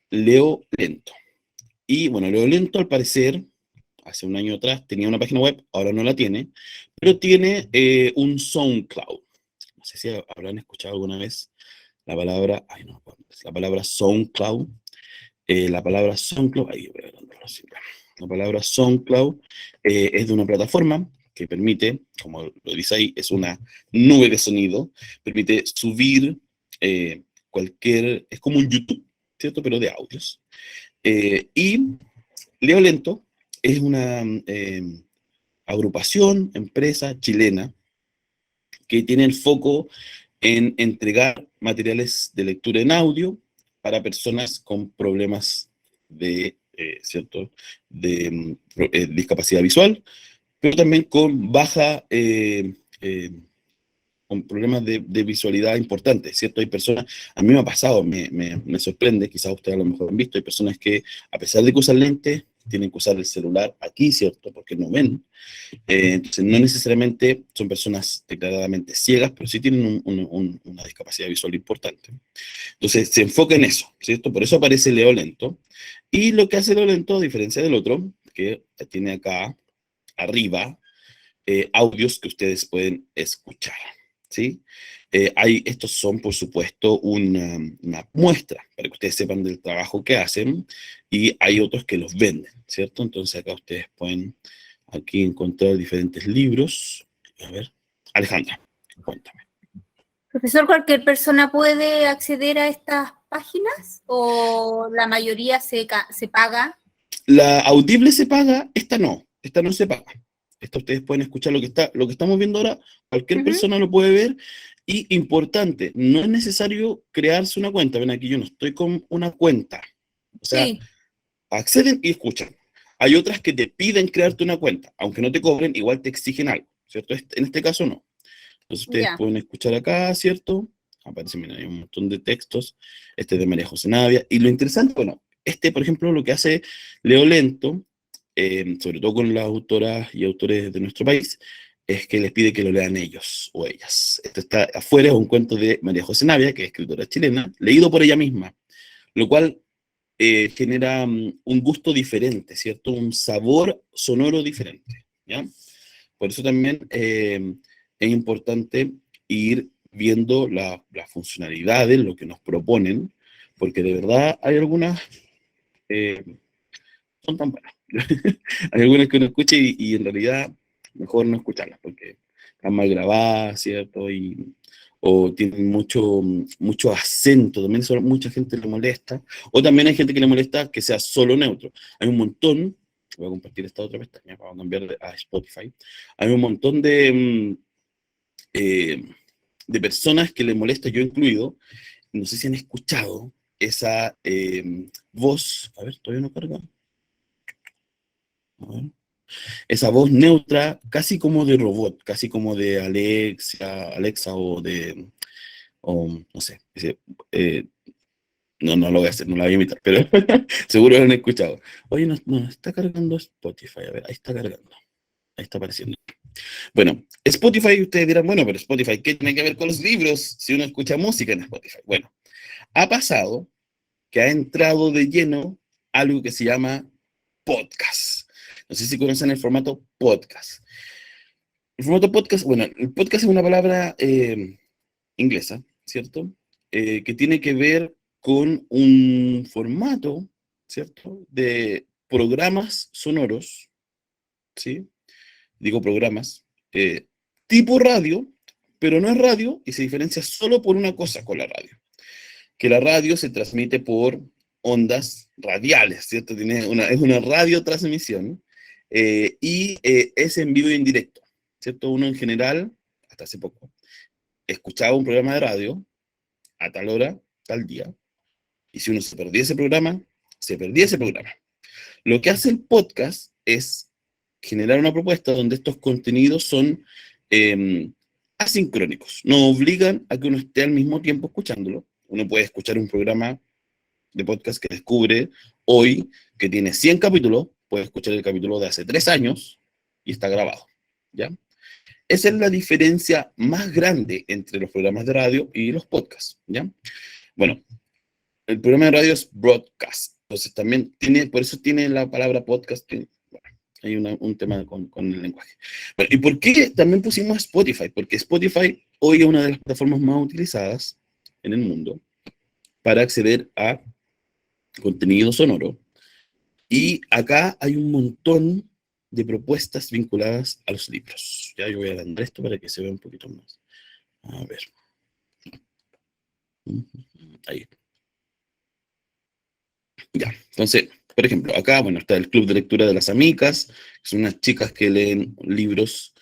Leo Lento. Y bueno, Leo Lento al parecer, hace un año atrás tenía una página web, ahora no la tiene, pero tiene un SoundCloud. No sé si habrán escuchado alguna vez la palabra, ay no, la palabra SoundCloud. La palabra SoundCloud, ahí voy a agrandarlo así. La palabra SoundCloud es de una plataforma que permite, como lo dice ahí, es una nube de sonido, permite subir cualquier, es como un YouTube, ¿cierto? Pero de audios. Y Leo Lento es una agrupación, empresa chilena que tiene el foco en entregar materiales de lectura en audio para personas con problemas de, ¿cierto? de discapacidad visual, pero también con baja, con problemas de visualidad importantes, ¿cierto? Hay personas, a mí me ha pasado, me sorprende, quizás ustedes a lo mejor han visto, hay personas que a pesar de que usan lentes, tienen que usar el celular aquí, ¿cierto? Porque no ven. Entonces, no necesariamente son personas declaradamente ciegas, pero sí tienen una discapacidad visual importante. Entonces, se enfoca en eso, ¿cierto? Por eso aparece Leo Lento. Y lo que hace Leo Lento, a diferencia del otro, que tiene acá arriba audios que ustedes pueden escuchar, ¿sí? Estos son, por supuesto, una muestra para que ustedes sepan del trabajo que hacen y hay otros que los venden, ¿cierto? Entonces acá ustedes pueden aquí encontrar diferentes libros. A ver, Alejandra, cuéntame. Profesor, ¿cualquier persona puede acceder a estas páginas o la mayoría se paga? La Audible se paga, esta no se paga. Esta ustedes pueden escuchar lo que estamos viendo ahora, cualquier persona lo puede ver. Y importante, no es necesario crearse una cuenta. Ven aquí, yo no estoy con una cuenta. O sea, Sí, acceden y escuchan. Hay otras que te piden crearte una cuenta, aunque no te cobren, igual te exigen algo, ¿cierto? En este caso no. Entonces ustedes ya. pueden escuchar acá, ¿cierto? Aparece, mira, hay un montón de textos. Este es de María José Navia. Y lo interesante, bueno, este, por ejemplo, lo que hace Leo Lento, sobre todo con las autoras y autores de nuestro país, es que les pide que lo lean ellos o ellas. Esto está afuera, es un cuento de María José Navia, que es escritora chilena, leído por ella misma, lo cual genera un gusto diferente, ¿cierto? Un sabor sonoro diferente, ¿ya? Por eso también es importante ir viendo las funcionalidades, lo que nos proponen, porque de verdad hay algunas, eh, son tan buenas. Hay algunas que uno escucha y en realidad mejor no escucharlas, porque están mal grabadas, ¿cierto? O tienen mucho acento, también eso mucha gente le molesta, o también hay gente que le molesta que sea solo neutro. Hay un montón, voy a compartir esta otra pestaña para cambiar a Spotify, hay un montón eh, de personas que le molesta, yo incluido, no sé si han escuchado esa voz, a ver, todavía no carga, a ver. Esa voz neutra, casi como de robot, casi como de Alexa o no sé, no lo voy a hacer, no la voy a imitar, pero seguro lo han escuchado. Oye, no está cargando Spotify, a ver, ahí está cargando. Ahí está apareciendo. Bueno, Spotify, ustedes dirán, bueno, pero Spotify, ¿qué tiene que ver con los libros si uno escucha música en Spotify? Bueno, ha pasado que ha entrado de lleno algo que se llama podcast. No sé si conocen el formato podcast. El formato podcast, bueno, el podcast es una palabra inglesa, ¿cierto? Que tiene que ver con un formato, ¿cierto? De programas sonoros, ¿sí? Digo programas, tipo radio, pero no es radio y se diferencia solo por una cosa con la radio, que la radio se transmite por ondas radiales, ¿cierto? Es una radiotransmisión es en vivo y en directo, ¿cierto? Uno en general, hasta hace poco, escuchaba un programa de radio a tal hora, tal día, y si uno se perdía ese programa, se perdía ese programa. Lo que hace el podcast es generar una propuesta donde estos contenidos son asincrónicos, no obligan a que uno esté al mismo tiempo escuchándolo. Uno puede escuchar un programa de podcast que descubre hoy, que tiene 100 capítulos, puede escuchar el capítulo de hace 3 años y está grabado, ¿ya? Esa es la diferencia más grande entre los programas de radio y los podcasts, ¿ya? Bueno, el programa de radio es broadcast, entonces también tiene, por eso tiene la palabra podcast, bueno, hay un tema con el lenguaje. Bueno, ¿y por qué también pusimos Spotify? Porque Spotify hoy es una de las plataformas más utilizadas en el mundo para acceder a contenido sonoro. Y acá hay un montón de propuestas vinculadas a los libros. Ya yo voy a agrandar esto para que se vea un poquito más. A ver. Ahí. Ya, entonces, por ejemplo, acá, bueno, está el Club de Lectura de las Amicas, que son unas chicas que leen libros,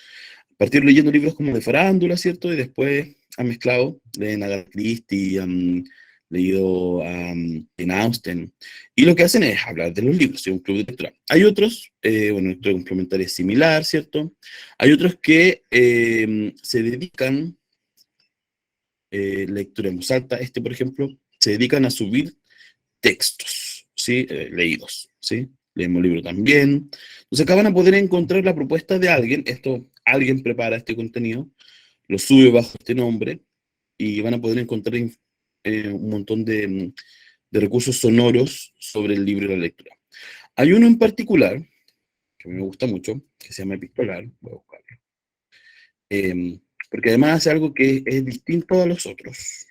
partieron leyendo libros como de farándula, ¿cierto? Y después han mezclado, leen a Agatha Christie, han leído a Jane Austen, y lo que hacen es hablar de los libros, es un club de lectura. Hay otros, bueno, lectura complementaria es similar, ¿cierto? Hay otros que se dedican, lectura en voz alta, por ejemplo, se dedican a subir textos, ¿sí? Leídos, ¿sí? Leemos libro también. Entonces acá van a poder encontrar la propuesta de alguien, alguien prepara este contenido, lo sube bajo este nombre, y van a poder encontrar un montón de recursos sonoros sobre el libro y la lectura. Hay uno en particular, que a mí me gusta mucho, que se llama Epistolar, voy a buscarlo, porque además hace algo que es distinto a los otros,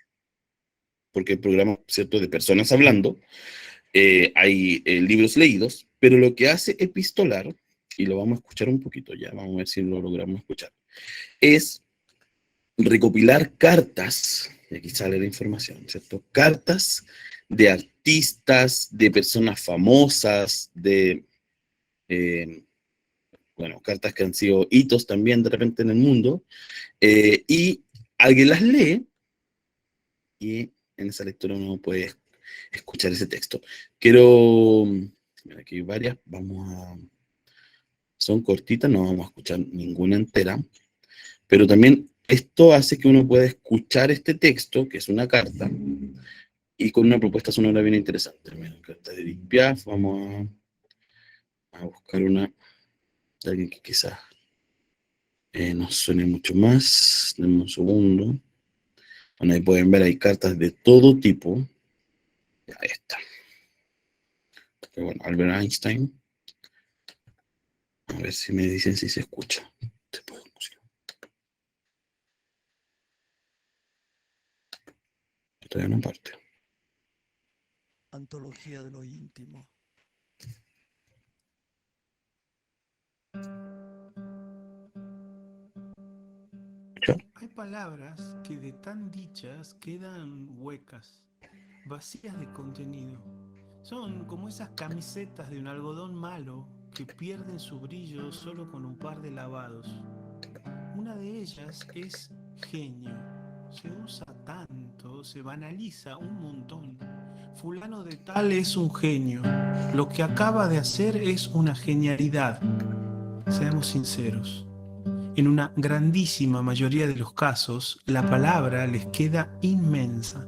porque el programa, ¿cierto?, de personas hablando, hay libros leídos, pero lo que hace Epistolar, y lo vamos a escuchar un poquito ya, vamos a ver si lo logramos escuchar, es recopilar cartas, y aquí sale la información, ¿cierto? Cartas de artistas, de personas famosas, bueno, cartas que han sido hitos también de repente en el mundo, y alguien las lee, y en esa lectura uno puede escuchar ese texto. Mira, aquí hay varias, son cortitas, no vamos a escuchar ninguna entera, pero también esto hace que uno pueda escuchar este texto, que es una carta, y con una propuesta sonora bien interesante. Mira, carta de Edith Piaf, vamos a buscar una de alguien que quizás nos suene mucho más. Denme un segundo. Bueno, ahí pueden ver, hay cartas de todo tipo. Ahí está. Bueno, Albert Einstein. A ver si me dicen si se escucha. Estoy en una parte. Antología de lo íntimo. Hay palabras que de tan dichas quedan huecas, vacías de contenido. Son como esas camisetas de un algodón malo que pierden su brillo solo con un par de lavados. Una de ellas es genio. Se usa tanto, se banaliza un montón. Fulano de tal es un genio. Lo que acaba de hacer es una genialidad. Seamos sinceros. En una grandísima mayoría de los casos, la palabra les queda inmensa.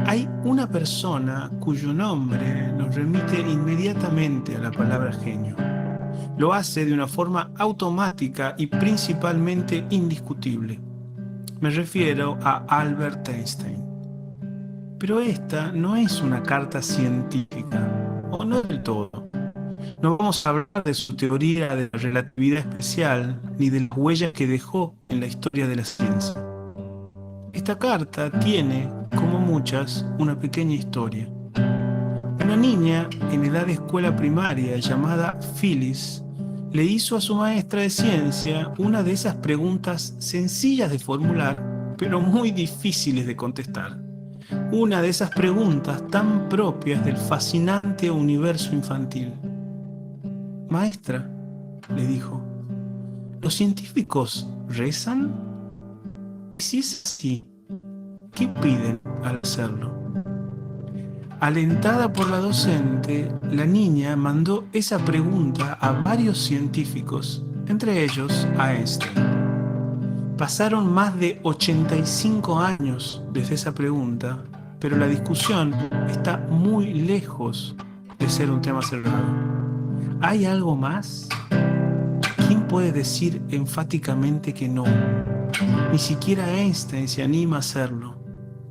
Hay una persona cuyo nombre nos remite inmediatamente a la palabra genio. Lo hace de una forma automática y principalmente indiscutible. Me refiero a Albert Einstein. Pero esta no es una carta científica, o no del todo. No vamos a hablar de su teoría de la relatividad especial, ni de las huellas que dejó en la historia de la ciencia. Esta carta tiene, como muchas, una pequeña historia. Una niña en edad de escuela primaria llamada Phyllis le hizo a su maestra de ciencia una de esas preguntas sencillas de formular, pero muy difíciles de contestar. Una de esas preguntas tan propias del fascinante universo infantil. Maestra, le dijo, ¿los científicos rezan? Y si es así, ¿qué piden al hacerlo? Alentada por la docente, la niña mandó esa pregunta a varios científicos, entre ellos a Einstein. Pasaron más de 85 años desde esa pregunta, pero la discusión está muy lejos de ser un tema cerrado. ¿Hay algo más? ¿Quién puede decir enfáticamente que no? Ni siquiera Einstein se anima a hacerlo.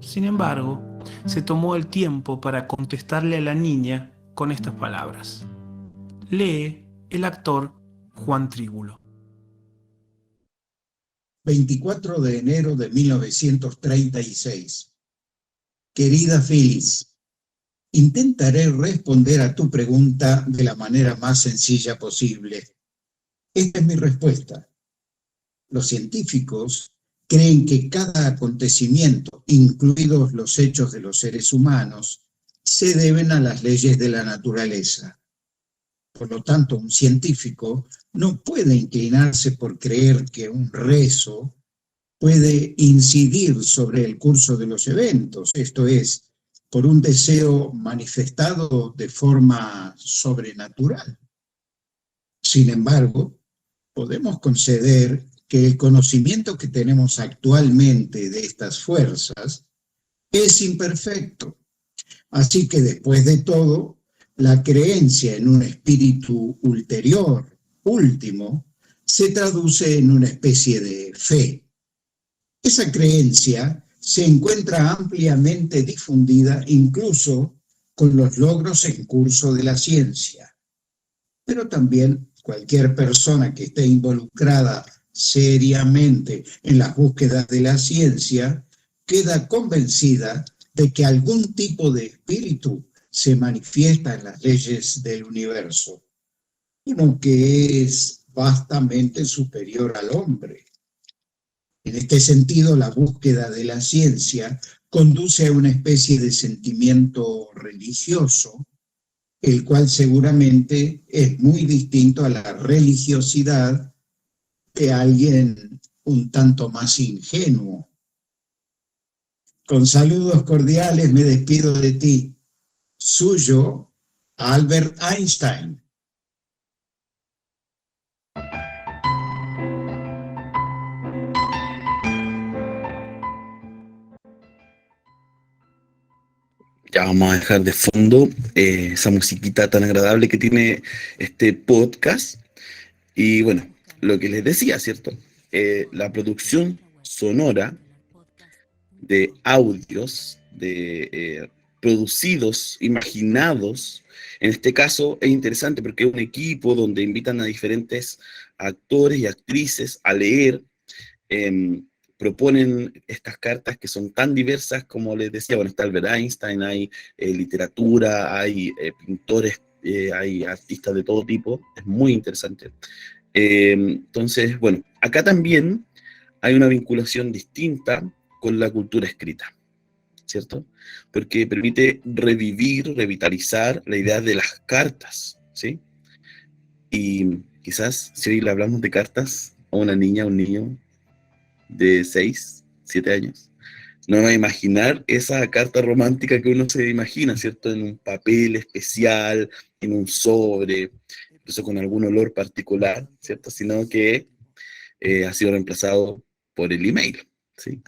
Sin embargo, se tomó el tiempo para contestarle a la niña con estas palabras. Lee el actor Juan Tríbulo. 24 de enero de 1936. Querida Phyllis, intentaré responder a tu pregunta de la manera más sencilla posible. Esta es mi respuesta. Los científicos creen que cada acontecimiento, incluidos los hechos de los seres humanos, se deben a las leyes de la naturaleza. Por lo tanto, un científico no puede inclinarse por creer que un rezo puede incidir sobre el curso de los eventos, esto es, por un deseo manifestado de forma sobrenatural. Sin embargo, podemos conceder que el conocimiento que tenemos actualmente de estas fuerzas es imperfecto. Así que después de todo, la creencia en un espíritu ulterior, último, se traduce en una especie de fe. Esa creencia se encuentra ampliamente difundida incluso con los logros en curso de la ciencia. Pero también cualquier persona que esté involucrada seriamente en las búsquedas de la ciencia queda convencida de que algún tipo de espíritu se manifiesta en las leyes del universo, uno que es vastamente superior al hombre. En este sentido, la búsqueda de la ciencia conduce a una especie de sentimiento religioso, el cual seguramente es muy distinto a la religiosidad de alguien un tanto más ingenuo. Con saludos cordiales me despido de ti. Suyo, Albert Einstein. Ya vamos a dejar de fondo esa musiquita tan agradable que tiene este podcast. Y bueno, lo que les decía, ¿cierto? La producción sonora de audios, producidos, imaginados, en este caso es interesante porque es un equipo donde invitan a diferentes actores y actrices a leer, proponen estas cartas que son tan diversas como les decía, bueno, está Albert Einstein, hay literatura, hay pintores, hay artistas de todo tipo, es muy interesante. Entonces, bueno, acá también hay una vinculación distinta con la cultura escrita, ¿cierto? Porque permite revivir, revitalizar la idea de las cartas, ¿sí? Y quizás si hoy le hablamos de cartas a una niña, a un niño de 6, 7 años, no va a imaginar esa carta romántica que uno se imagina, ¿cierto? En un papel especial, en un sobre, incluso con algún olor particular, ¿cierto? Sino que ha sido reemplazado por el email, ¿sí?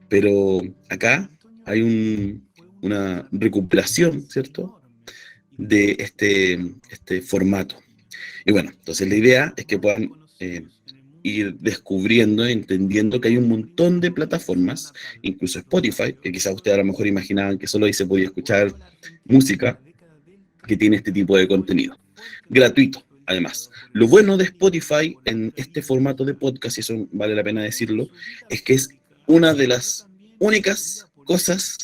Pero acá hay una recuperación, ¿cierto?, de este formato. Y bueno, entonces la idea es que puedan ir descubriendo, entendiendo que hay un montón de plataformas, incluso Spotify, que quizás ustedes a lo mejor imaginaban que solo ahí se podía escuchar música, que tiene este tipo de contenido. Gratuito, además. Lo bueno de Spotify en este formato de podcast, y eso vale la pena decirlo, es que es una de las únicas cosas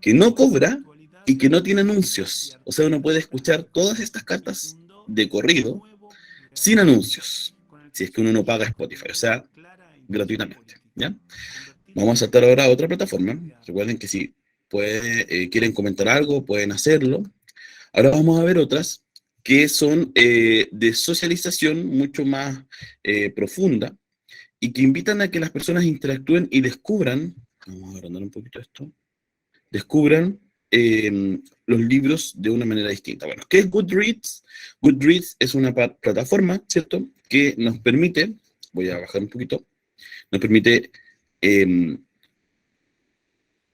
que no cobra y que no tiene anuncios. O sea, uno puede escuchar todas estas cartas de corrido sin anuncios, si es que uno no paga Spotify, o sea, gratuitamente, ¿ya? Vamos a saltar ahora a otra plataforma. Recuerden que si quieren comentar algo, pueden hacerlo. Ahora vamos a ver otras que son de socialización mucho más profunda y que invitan a que las personas interactúen y descubran, vamos a agrandar un poquito esto, descubran los libros de una manera distinta. Bueno, ¿qué es Goodreads? Goodreads es una plataforma, ¿cierto?, que nos permite, voy a bajar un poquito, nos permite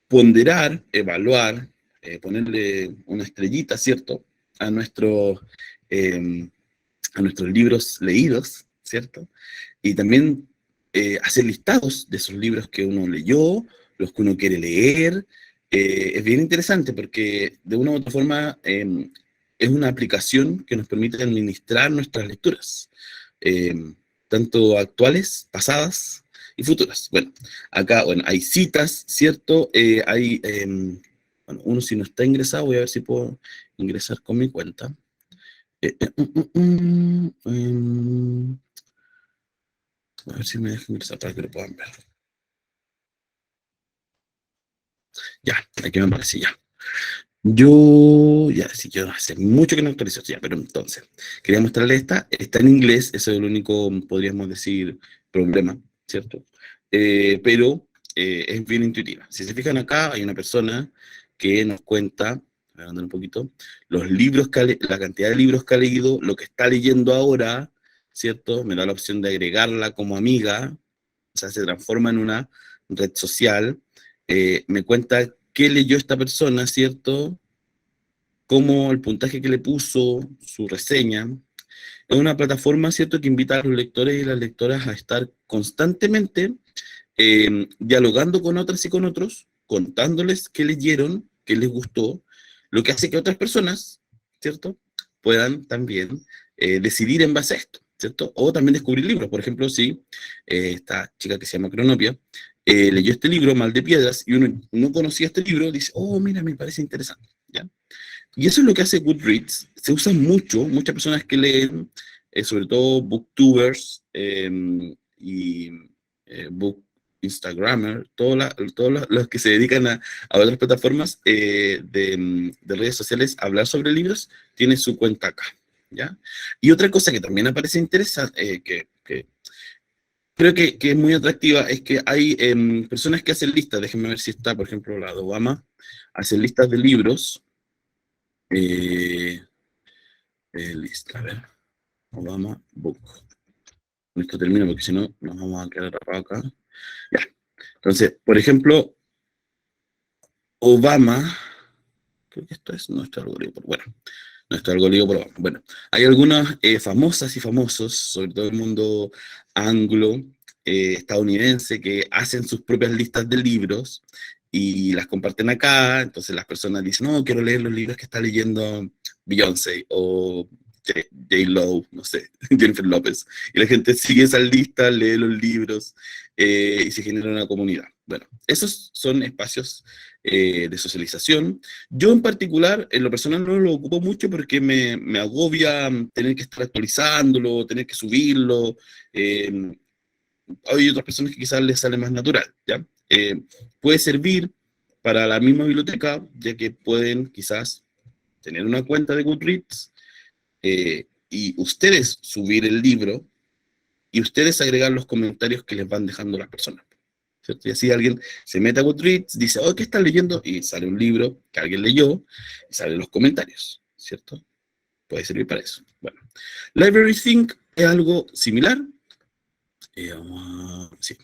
ponderar, evaluar, ponerle una estrellita, ¿cierto?, a, eh, a nuestros libros leídos, ¿cierto? Y también hacer listados de esos libros que uno leyó, los que uno quiere leer. Es bien interesante porque de una u otra forma es una aplicación que nos permite administrar nuestras lecturas, eh, tanto actuales, pasadas y futuras. Bueno, acá bueno, hay citas, ¿cierto? Bueno, uno si no está ingresado, voy a ver si puedo ingresar con mi cuenta. A ver si me deja ingresar para que lo puedan ver. Ya, aquí me aparece ya. Sí, yo hace mucho que no actualizo, ya, pero entonces, quería mostrarle está en inglés, eso es el único, podríamos decir, problema, ¿cierto? Pero es bien intuitiva. Si se fijan acá, hay una persona que nos cuenta, voy a andar un poquito, los libros la cantidad de libros que ha leído, lo que está leyendo ahora, ¿cierto? Me da la opción de agregarla como amiga, o sea, se transforma en una red social, me cuenta qué leyó esta persona, ¿cierto? Cómo el puntaje que le puso, su reseña. Es una plataforma, ¿cierto?, que invita a los lectores y las lectoras a estar constantemente dialogando con otras y con otros, contándoles qué leyeron, qué les gustó, lo que hace que otras personas, ¿cierto?, puedan también decidir en base a esto, ¿cierto? O también descubrir libros. Por ejemplo, si esta chica que se llama Cronopia leyó este libro, Mal de Piedras, y uno no conocía este libro, dice, oh, mira, me parece interesante, ¿ya? Y eso es lo que hace Goodreads. Se usa mucho, muchas personas que leen, sobre todo booktubers y book Instagramer, todos los que se dedican a otras plataformas de redes sociales a hablar sobre libros, tienen su cuenta acá, ¿ya? Y otra cosa que también aparece interesante, que creo que es muy atractiva, es que hay personas que hacen listas, déjenme ver si está, por ejemplo, la de Obama, hacen listas de libros, lista, a ver, Obama Book. Con esto termino porque si no nos vamos a quedar atrapados acá. Ya, entonces, por ejemplo, Obama, creo que esto es nuestro algoritmo, bueno, nuestro algoritmo por Obama. Bueno, hay algunas famosas y famosos, sobre todo el mundo anglo, estadounidense, que hacen sus propias listas de libros y las comparten acá, entonces las personas dicen, no, quiero leer los libros que está leyendo Beyoncé o J-Lo, no sé, Jennifer López. Y la gente sigue esa lista, lee los libros y se genera una comunidad. Bueno, esos son espacios de socialización. Yo en particular, en lo personal no lo ocupo mucho porque me agobia tener que estar actualizándolo, tener que subirlo. Hay otras personas que quizás les sale más natural, ¿ya? Puede servir para la misma biblioteca, ya que pueden quizás tener una cuenta de Goodreads y ustedes subir el libro y ustedes agregar los comentarios que les van dejando las personas, ¿cierto? Y así alguien se mete a Goodreads, dice, oh, ¿qué están leyendo? Y sale un libro que alguien leyó y salen los comentarios, ¿cierto? Puede servir para eso. Bueno, Library Sync es algo similar. Sí.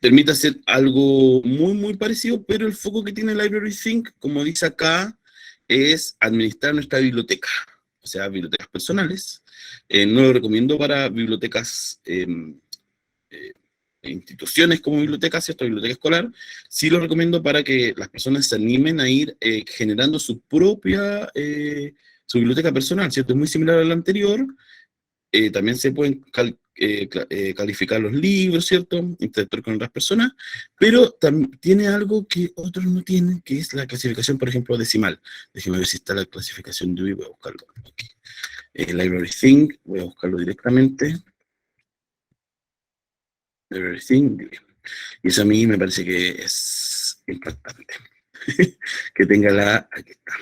Permite hacer algo muy, muy parecido, pero el foco que tiene Library Sync, como dice acá, es administrar nuestra biblioteca. O sea, bibliotecas personales. No lo recomiendo para bibliotecas, instituciones como bibliotecas, ¿cierto? Biblioteca escolar. Sí lo recomiendo para que las personas se animen a ir generando su propia, su biblioteca personal, ¿cierto? Es muy similar a la anterior. También se pueden calificar los libros, ¿cierto? Interactuar con otras personas, pero tiene algo que otros no tienen, que es la clasificación, por ejemplo, decimal. Déjenme ver si está la clasificación de hoy, voy a buscarlo aquí. LibraryThink, voy a buscarlo directamente. LibraryThink, y eso a mí me parece que es impactante. Que tenga aquí está.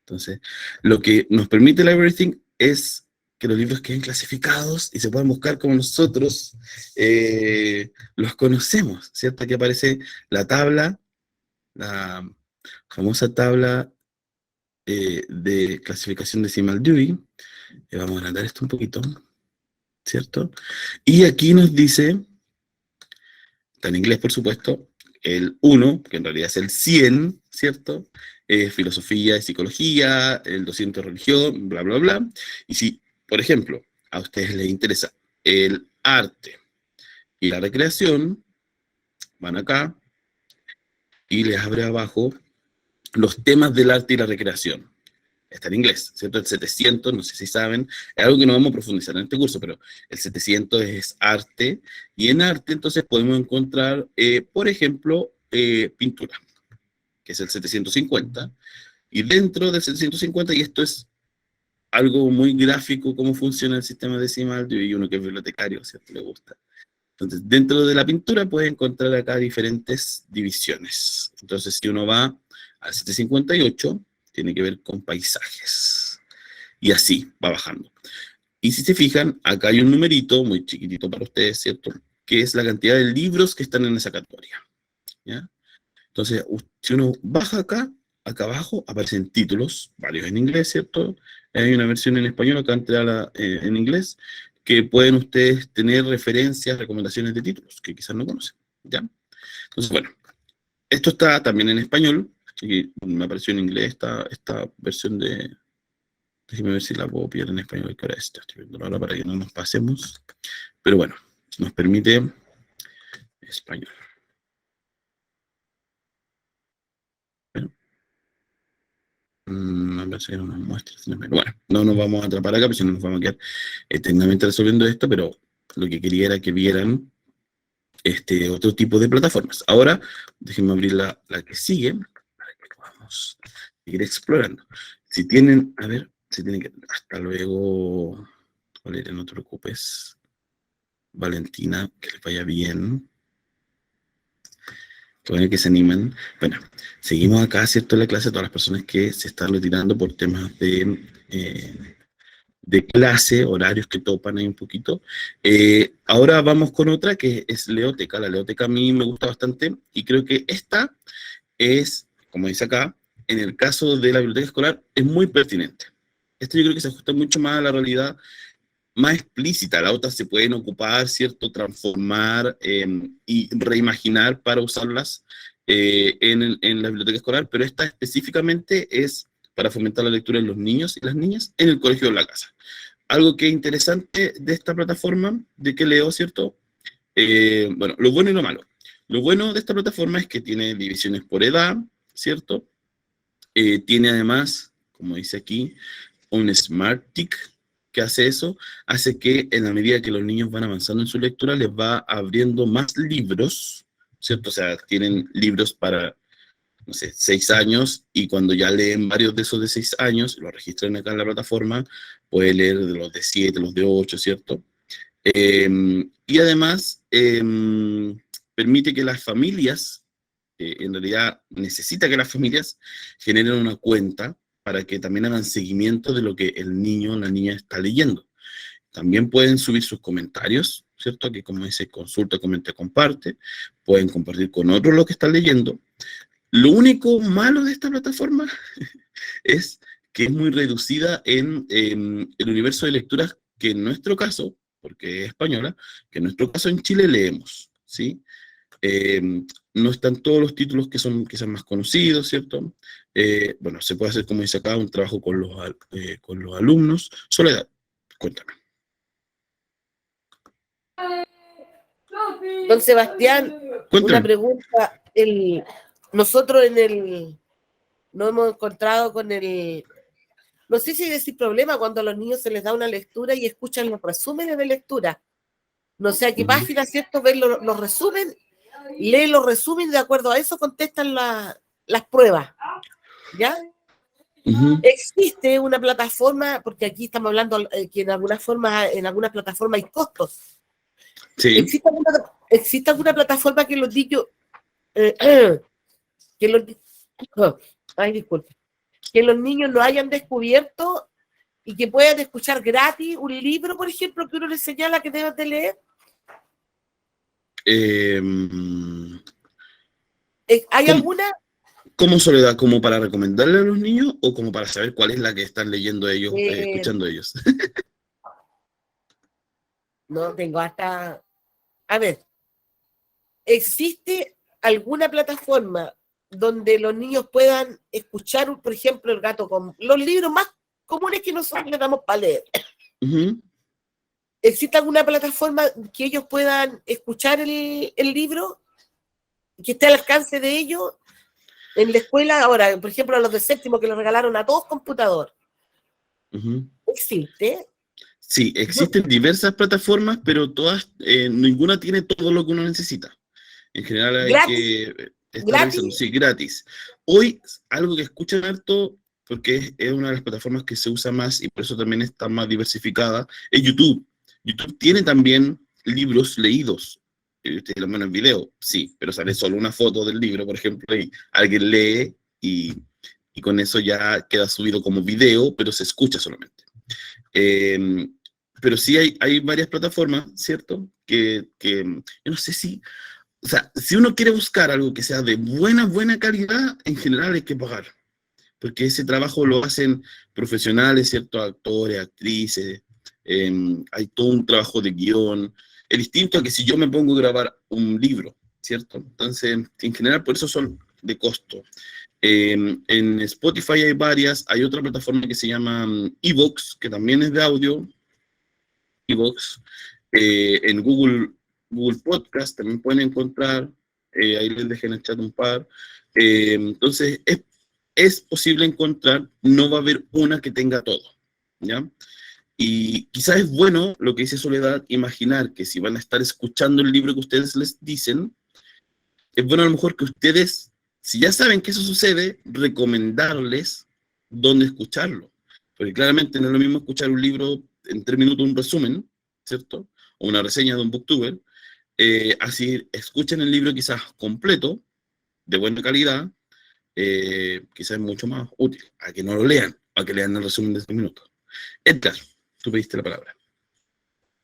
Entonces, lo que nos permite LibraryThink es que los libros queden clasificados y se puedan buscar como nosotros los conocemos, ¿cierto? Aquí aparece la tabla, la famosa tabla de clasificación decimal Dewey. Vamos a agrandar esto un poquito, ¿cierto? Y aquí nos dice, está en inglés por supuesto, el 1, que en realidad es el 100, ¿cierto? Filosofía y psicología, el 200 religión, bla, bla, bla. Y si, por ejemplo, a ustedes les interesa el arte y la recreación, van acá y les abre abajo los temas del arte y la recreación. Está en inglés, ¿cierto? El 700, no sé si saben, es algo que no vamos a profundizar en este curso, pero el 700 es arte, y en arte entonces podemos encontrar, por ejemplo, pintura, que es el 750, y dentro del 750, y esto es algo muy gráfico, cómo funciona el sistema decimal, y uno que es bibliotecario, ¿cierto? Le gusta. Entonces, dentro de la pintura puede encontrar acá diferentes divisiones. Entonces, si uno va al 758, tiene que ver con paisajes. Y así va bajando. Y si se fijan, acá hay un numerito muy chiquitito para ustedes, ¿cierto? Que es la cantidad de libros que están en esa categoría. ¿Ya? Entonces, si uno baja acá abajo aparecen títulos, varios en inglés, ¿cierto? Hay una versión en español, acá entra en inglés, que pueden ustedes tener referencias, recomendaciones de títulos, que quizás no conocen, ¿ya? Entonces, bueno, esto está también en español, y me apareció en inglés esta versión de... Déjenme ver si la puedo pillar en español, que ahora estoy viendo ahora para que no nos pasemos. Pero bueno, nos permite español. Me parece que no nos muestra. Bueno, no nos vamos a atrapar acá, porque si no nos vamos a quedar eternamente resolviendo esto, pero lo que quería era que vieran otro tipo de plataformas. Ahora, déjenme abrir la que sigue, para que podamos seguir explorando. Si tienen, a ver, si tienen que, hasta luego, Valeria, no te preocupes. Valentina, que les vaya bien. Qué bueno que se animan. Bueno, seguimos acá, ¿cierto? En la clase, todas las personas que se están retirando por temas de clase, horarios que topan ahí un poquito. Ahora vamos con otra que es Leoteca. La Leoteca a mí me gusta bastante y creo que esta es, como dice acá, en el caso de la biblioteca escolar, es muy pertinente. Esto yo creo que se ajusta mucho más a la realidad más explícita. Las otras se pueden ocupar, ¿cierto? Transformar y reimaginar para usarlas en la biblioteca escolar, pero esta específicamente es para fomentar la lectura en los niños y las niñas en el colegio o en la casa. Algo que es interesante de esta plataforma, de que leo, ¿cierto? Bueno, lo bueno y lo malo. Lo bueno de esta plataforma es que tiene divisiones por edad, ¿cierto? Tiene además, como dice aquí, un Smart Tick que hace eso, hace que en la medida que los niños van avanzando en su lectura, les va abriendo más libros, ¿cierto? O sea, tienen libros para, no sé, 6 años, y cuando ya leen varios de esos de 6 años, lo registran acá en la plataforma, puede leer de los de 7, los de 8, ¿cierto? Y además, permite que las familias, en realidad necesita que las familias generen una cuenta para que también hagan seguimiento de lo que el niño o la niña está leyendo. También pueden subir sus comentarios, ¿cierto? Aquí como dice, consulta, comenta, comparte. Pueden compartir con otros lo que están leyendo. Lo único malo de esta plataforma es que es muy reducida en el universo de lecturas que en nuestro caso, porque es española, que en nuestro caso en Chile leemos, ¿sí? Eh, no están todos los títulos que son quizás más conocidos, ¿cierto? Bueno, se puede hacer, como dice acá, un trabajo con los alumnos. Soledad, cuéntame. Don Sebastián, una Cuéntame. pregunta. Nosotros nos hemos encontrado con no sé si decir problema cuando a los niños se les da una lectura y escuchan los resúmenes de lectura. No sé a qué página, ¿cierto? Ven los resúmenes, lee los resúmenes, de acuerdo a eso contestan las pruebas, ¿ya? Existe una plataforma, porque aquí estamos hablando que en algunas plataformas hay costos. Sí. ¿Existe alguna plataforma que los niños que los niños no hayan descubierto y que puedan escuchar gratis un libro, por ejemplo, que uno les señala que deben de leer? ¿Hay alguna? ¿Cómo, Soledad? ¿Como para recomendarle a los niños o como para saber cuál es la que están leyendo ellos, escuchando ellos? No, tengo hasta... A ver, ¿existe alguna plataforma donde los niños puedan escuchar, por ejemplo, El gato con los libros más comunes que nosotros le damos para leer? ¿Existe alguna plataforma que ellos puedan escuchar el libro, que esté al alcance de ellos? En la escuela, ahora, por ejemplo, a los de séptimo que les regalaron a todos computador. ¿Existe? Sí, existen diversas plataformas, pero todas, ninguna tiene todo lo que uno necesita. En general hay que estar revisando. Sí, gratis. Hoy, algo que escuchan harto, porque es una de las plataformas que se usa más y por eso también está más diversificada, es YouTube. YouTube tiene también libros leídos. Ustedes lo ven en video, sí, pero sale solo una foto del libro, por ejemplo, y alguien lee y con eso ya queda subido como video, pero se escucha solamente. Pero sí hay varias plataformas, ¿cierto? Que yo no sé si... O sea, si uno quiere buscar algo que sea de buena calidad, en general hay que pagar. Porque ese trabajo lo hacen profesionales, ¿cierto? Actores, actrices. Hay todo un trabajo de guión. Es distinto a que si yo me pongo a grabar un libro, ¿cierto? Entonces, en general, por eso son de costo. En Spotify hay varias. Hay otra plataforma que se llama iVoox, que también es de audio. iVoox. En Google Podcast también pueden encontrar, ahí les dejé en el chat un par. Entonces, es posible encontrar, no va a haber una que tenga todo, ¿ya? Y quizás es bueno, lo que dice Soledad, imaginar que si van a estar escuchando el libro que ustedes les dicen, es bueno a lo mejor que ustedes, si ya saben que eso sucede, recomendarles dónde escucharlo. Porque claramente no es lo mismo escuchar un libro en 3 minutos, un resumen, ¿cierto? O una reseña de un booktuber. Así escuchen el libro quizás completo, de buena calidad, quizás es mucho más útil, a que no lo lean, a que lean el resumen de 3 minutos. Edgar, tú pediste la palabra.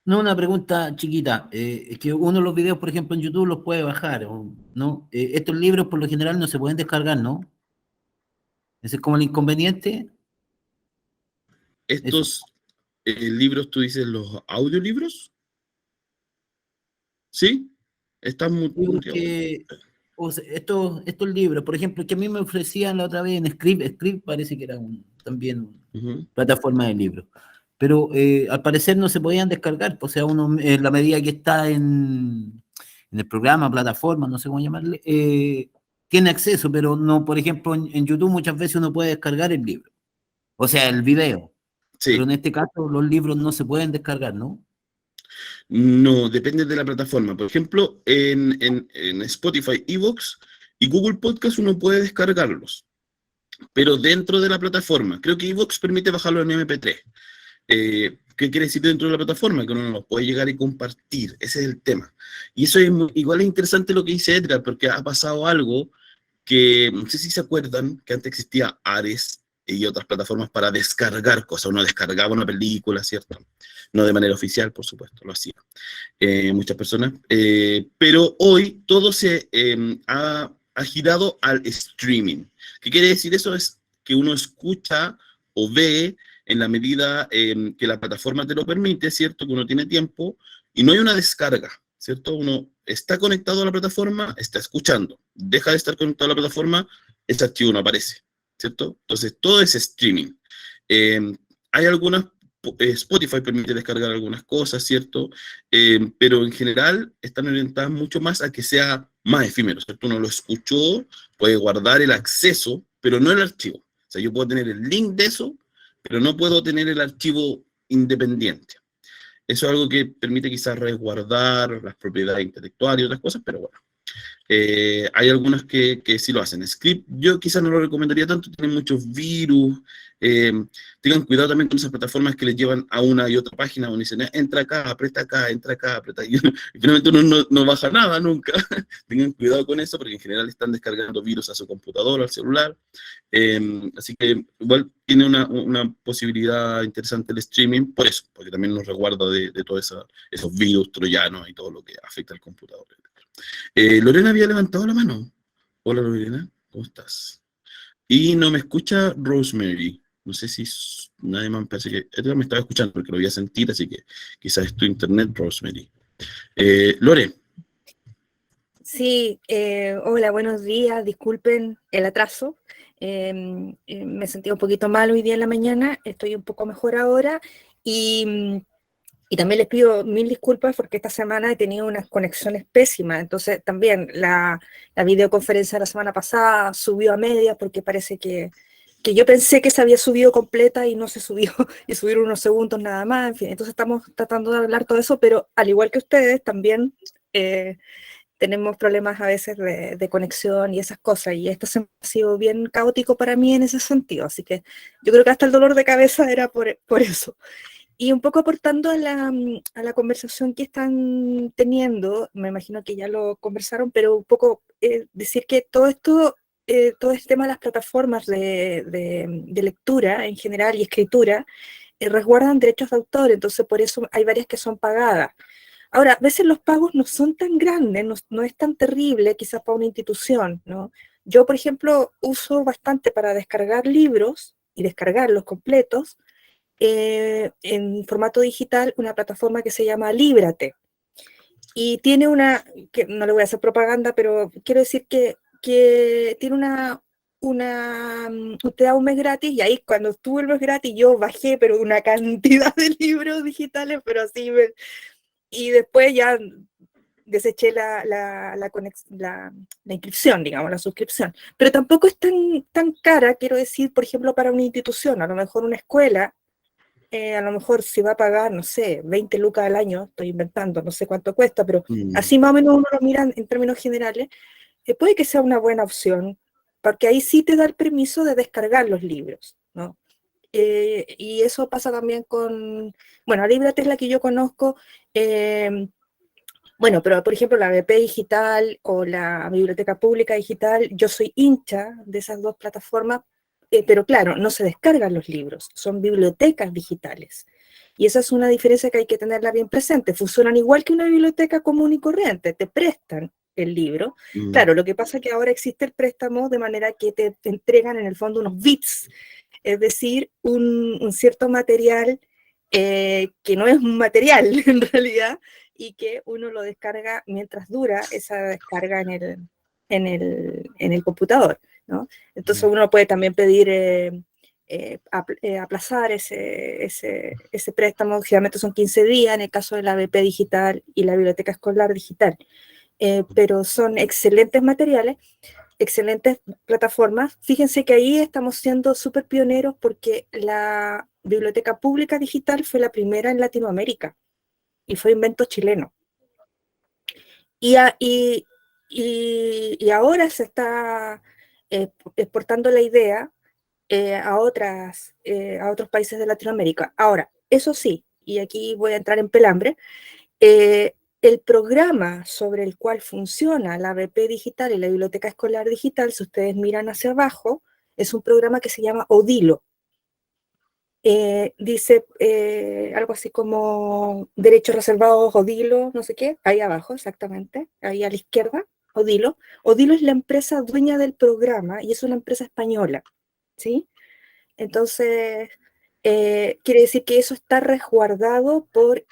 No, una pregunta chiquita. Es que uno de los videos, por ejemplo, en YouTube los puede bajar, ¿no? Estos libros por lo general no se pueden descargar, ¿no? Ese es como el inconveniente. Estos libros, tú dices los audiolibros, ¿sí? Están muteados. O sea, estos libros, por ejemplo, que a mí me ofrecían la otra vez en Script parece que era también plataforma de libros. Pero al parecer no se podían descargar, o sea, uno en la medida que está en el programa, plataforma, no sé cómo llamarle, tiene acceso, pero no, por ejemplo, en YouTube muchas veces uno puede descargar el libro, o sea, el video, sí. Pero en este caso los libros no se pueden descargar, ¿no? No, depende de la plataforma. Por ejemplo, en Spotify, iVoox y Google Podcast uno puede descargarlos, pero dentro de la plataforma. Creo que iVoox permite bajarlo en MP3. ¿Qué quiere decir dentro de la plataforma? Que uno los puede llegar y compartir. Ese es el tema. Y eso igual es interesante lo que dice Edgar, porque ha pasado algo que, no sé si se acuerdan, que antes existía Ares y otras plataformas para descargar cosas. Uno descargaba una película, ¿cierto? No de manera oficial, por supuesto, lo hacían muchas personas. Pero hoy todo se ha girado al streaming. ¿Qué quiere decir eso? Es que uno escucha o ve en la medida que la plataforma te lo permite, ¿cierto? Que uno tiene tiempo y no hay una descarga, ¿cierto? Uno está conectado a la plataforma, está escuchando, deja de estar conectado a la plataforma, ese archivo no aparece, ¿cierto? Entonces, todo es streaming. Hay algunas, Spotify permite descargar algunas cosas, ¿cierto? Pero en general están orientadas mucho más a que sea más efímero, ¿cierto? Uno lo escuchó, puede guardar el acceso, pero no el archivo. O sea, yo puedo tener el link de eso, pero no puedo tener el archivo independiente. Eso es algo que permite quizás resguardar las propiedades intelectuales y otras cosas, pero bueno. Hay algunas que sí lo hacen. Script, yo quizás no lo recomendaría tanto, tienen muchos virus. Tengan cuidado también con esas plataformas que les llevan a una y otra página donde dicen, entra acá, entra acá, aprieta. Y finalmente uno no baja nada nunca. Tengan cuidado con eso porque en general están descargando virus a su computador, al celular. Así que igual tiene una posibilidad interesante el streaming, por eso, porque también nos resguarda de todos esos virus troyanos y todo lo que afecta al computador. Lorena había levantado la mano. Hola Lorena, ¿cómo estás? Y no me escucha Rosemary. No sé si nadie más, parece que ella me estaba escuchando porque lo voy a sentir, así que quizás es tu internet, Rosemary. Lore. Sí, hola, buenos días, disculpen el atraso. Me sentí un poquito mal hoy día en la mañana, estoy un poco mejor ahora y también les pido mil disculpas porque esta semana he tenido unas conexiones pésimas, entonces también la videoconferencia de la semana pasada subió a medias porque parece que yo pensé que se había subido completa y no se subió, y subieron unos segundos nada más, en fin, entonces estamos tratando de hablar todo eso, pero al igual que ustedes también tenemos problemas a veces de conexión y esas cosas, y esto se ha sido bien caótico para mí en ese sentido, así que yo creo que hasta el dolor de cabeza era por eso. Y un poco aportando a la conversación que están teniendo, me imagino que ya lo conversaron, pero un poco decir que todo esto, todo este tema de las plataformas de lectura en general y escritura, resguardan derechos de autor, entonces por eso hay varias que son pagadas. Ahora, a veces los pagos no son tan grandes, no es tan terrible quizás para una institución, ¿no? Yo, por ejemplo, uso bastante para descargar libros y descargarlos completos, en formato digital, una plataforma que se llama Líbrate. Y tiene que no le voy a hacer propaganda, pero quiero decir que tiene te da un mes gratis, y ahí cuando estuvo el mes gratis yo bajé, pero una cantidad de libros digitales, pero así, y después ya deseché la inscripción, digamos, la suscripción. Pero tampoco es tan cara, quiero decir, por ejemplo, para una institución, a lo mejor una escuela, a lo mejor si va a pagar, no sé, 20 lucas al año, estoy inventando, no sé cuánto cuesta, pero así más o menos uno lo mira en términos generales, puede que sea una buena opción, porque ahí sí te da el permiso de descargar los libros, ¿no? Y eso pasa también bueno, Líbrate es la que yo conozco, bueno, pero por ejemplo la BP Digital o la Biblioteca Pública Digital, yo soy hincha de esas dos plataformas, pero claro, no se descargan los libros, son bibliotecas digitales. Y esa es una diferencia que hay que tenerla bien presente. Funcionan igual que una biblioteca común y corriente, te prestan el libro. Claro, lo que pasa es que ahora existe el préstamo de manera que te entregan en el fondo unos bits, es decir, un cierto material que no es un material en realidad, y que uno lo descarga mientras dura esa descarga en el computador, ¿no? Entonces uno puede también pedir aplazar ese préstamo, generalmente son 15 días en el caso de la BP digital y la biblioteca escolar digital, pero son excelentes materiales, excelentes plataformas. Fíjense que ahí estamos siendo súper pioneros porque la biblioteca pública digital fue la primera en Latinoamérica y fue invento chileno. Y ahora se está exportando la idea a otros países de Latinoamérica. Ahora, eso sí, y aquí voy a entrar en pelambre, el programa sobre el cual funciona la BP digital y la biblioteca escolar digital, si ustedes miran hacia abajo, es un programa que se llama Odilo. Dice algo así como derechos reservados, Odilo, no sé qué, ahí abajo exactamente, ahí a la izquierda, Odilo. Odilo es la empresa dueña del programa y es una empresa española, ¿sí? Entonces, quiere decir que eso está resguardado por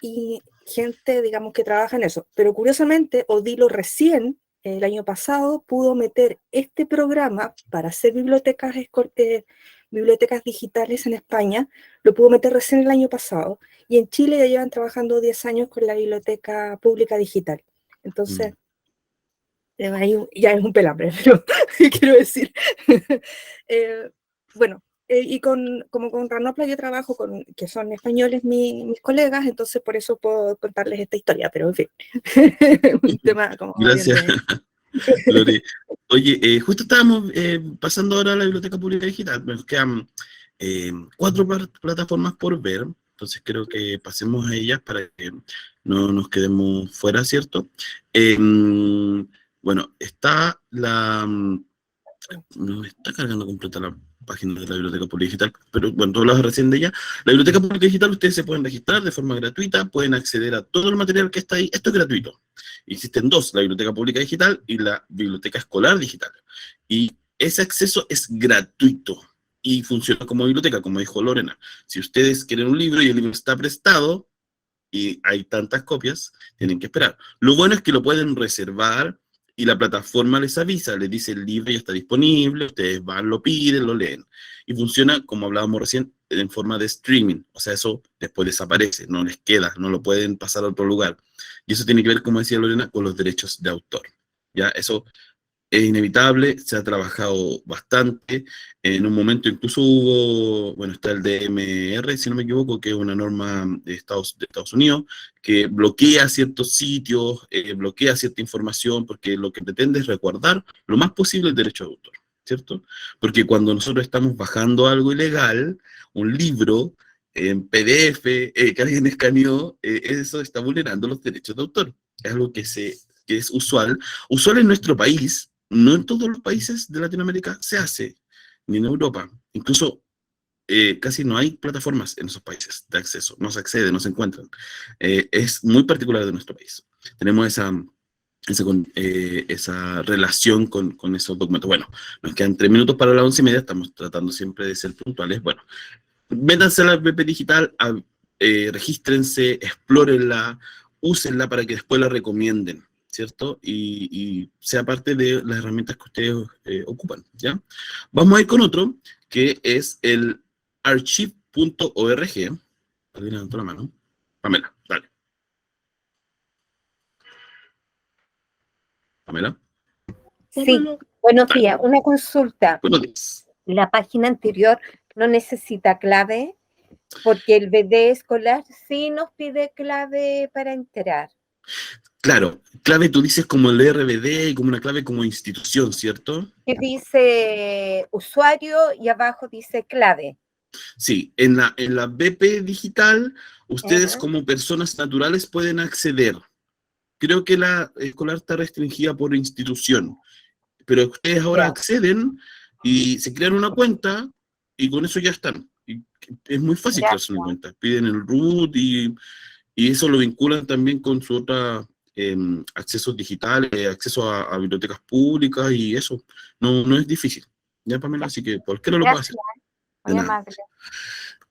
gente, digamos, que trabaja en eso. Pero curiosamente, Odilo recién, el año pasado, pudo meter este programa para hacer bibliotecas digitales en España, lo pudo meter recién el año pasado, y en Chile ya llevan trabajando 10 años con la biblioteca pública digital. Entonces, ya es un pelambre, pero quiero decir. Bueno, y como con Ranopla yo trabajo que son españoles mis colegas, entonces por eso puedo contarles esta historia, pero en fin, un tema como Gracias, bien Lore. Oye, justo estábamos pasando ahora a la Biblioteca Pública Digital. Nos quedan 4 plataformas por ver, entonces creo que pasemos a ellas para que no nos quedemos fuera, ¿cierto? Bueno, está no está cargando completa la página de la Biblioteca Pública Digital, pero bueno, tú hablabas recién de ella. La Biblioteca Pública Digital, ustedes se pueden registrar de forma gratuita, pueden acceder a todo el material que está ahí. Esto es gratuito. Existen dos, la Biblioteca Pública Digital y la Biblioteca Escolar Digital. Y ese acceso es gratuito y funciona como biblioteca, como dijo Lorena. Si ustedes quieren un libro y el libro está prestado y hay tantas copias, tienen que esperar. Lo bueno es que lo pueden reservar y la plataforma les avisa, les dice el libro ya está disponible, ustedes van, lo piden, lo leen. Y funciona, como hablábamos recién, en forma de streaming. O sea, eso después desaparece, no les queda, no lo pueden pasar a otro lugar. Y eso tiene que ver, como decía Lorena, con los derechos de autor. Ya, eso es inevitable, se ha trabajado bastante. En un momento incluso hubo, bueno, está el DMR, si no me equivoco, que es una norma de Estados Unidos, que bloquea ciertos sitios, bloquea cierta información, porque lo que pretende es resguardar lo más posible el derecho de autor, ¿cierto? Porque cuando nosotros estamos bajando algo ilegal, un libro en PDF, que alguien escaneó, eso está vulnerando los derechos de autor. Es algo que es usual en nuestro país. No en todos los países de Latinoamérica se hace, ni en Europa. Incluso casi no hay plataformas en esos países de acceso, no se accede, no se encuentran. Es muy particular de nuestro país. Tenemos esa relación con esos documentos. Bueno, nos quedan 3 minutos para las 11:30, estamos tratando siempre de ser puntuales. Bueno, métanse a la BP Digital, regístrense, explórenla, úsenla para que después la recomienden, ¿cierto? Y sea parte de las herramientas que ustedes ocupan, ¿ya? Vamos a ir con otro, que es el archive.org. ¿Alguien levantó la mano? Pamela, dale. Pamela. Sí, buenos Dale. días. Una consulta. Buenos días. La página anterior no necesita clave porque el BD escolar sí nos pide clave para entrar. Claro, clave tú dices como el RBD y como una clave como institución, ¿cierto? Que dice usuario y abajo dice clave. Sí, en la BP Digital, ustedes como personas naturales pueden acceder. Creo que la escolar está restringida por institución, pero ustedes ahora acceden y se crean una cuenta y con eso ya están. Y es muy fácil crearse una cuenta. Piden el root y eso lo vinculan también con su otra accesos digitales, acceso a bibliotecas públicas y eso. No es difícil. Ya, Pamela, así que cualquiera lo puede hacer. De nada.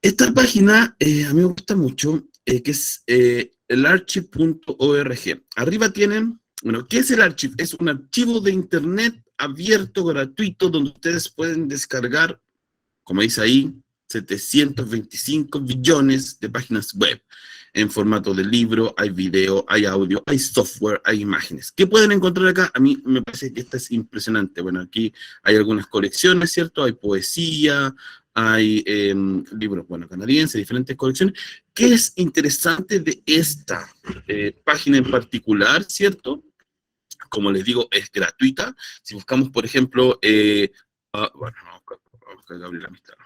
Esta página a mí me gusta mucho, que es el archive.org. Arriba tienen, bueno, ¿qué es el archive? Es un archivo de internet abierto, gratuito, donde ustedes pueden descargar, como dice ahí, 725 billones de páginas web en formato de libro, hay video, hay audio, hay software, hay imágenes. ¿Qué pueden encontrar acá? A mí me parece que esta es impresionante. Bueno, aquí hay algunas colecciones, ¿cierto? Hay poesía, hay libros, bueno, canadienses, diferentes colecciones. ¿Qué es interesante de esta página en particular, ¿cierto? Como les digo, es gratuita. Si buscamos, por ejemplo, bueno, vamos a Gabriela Mistral.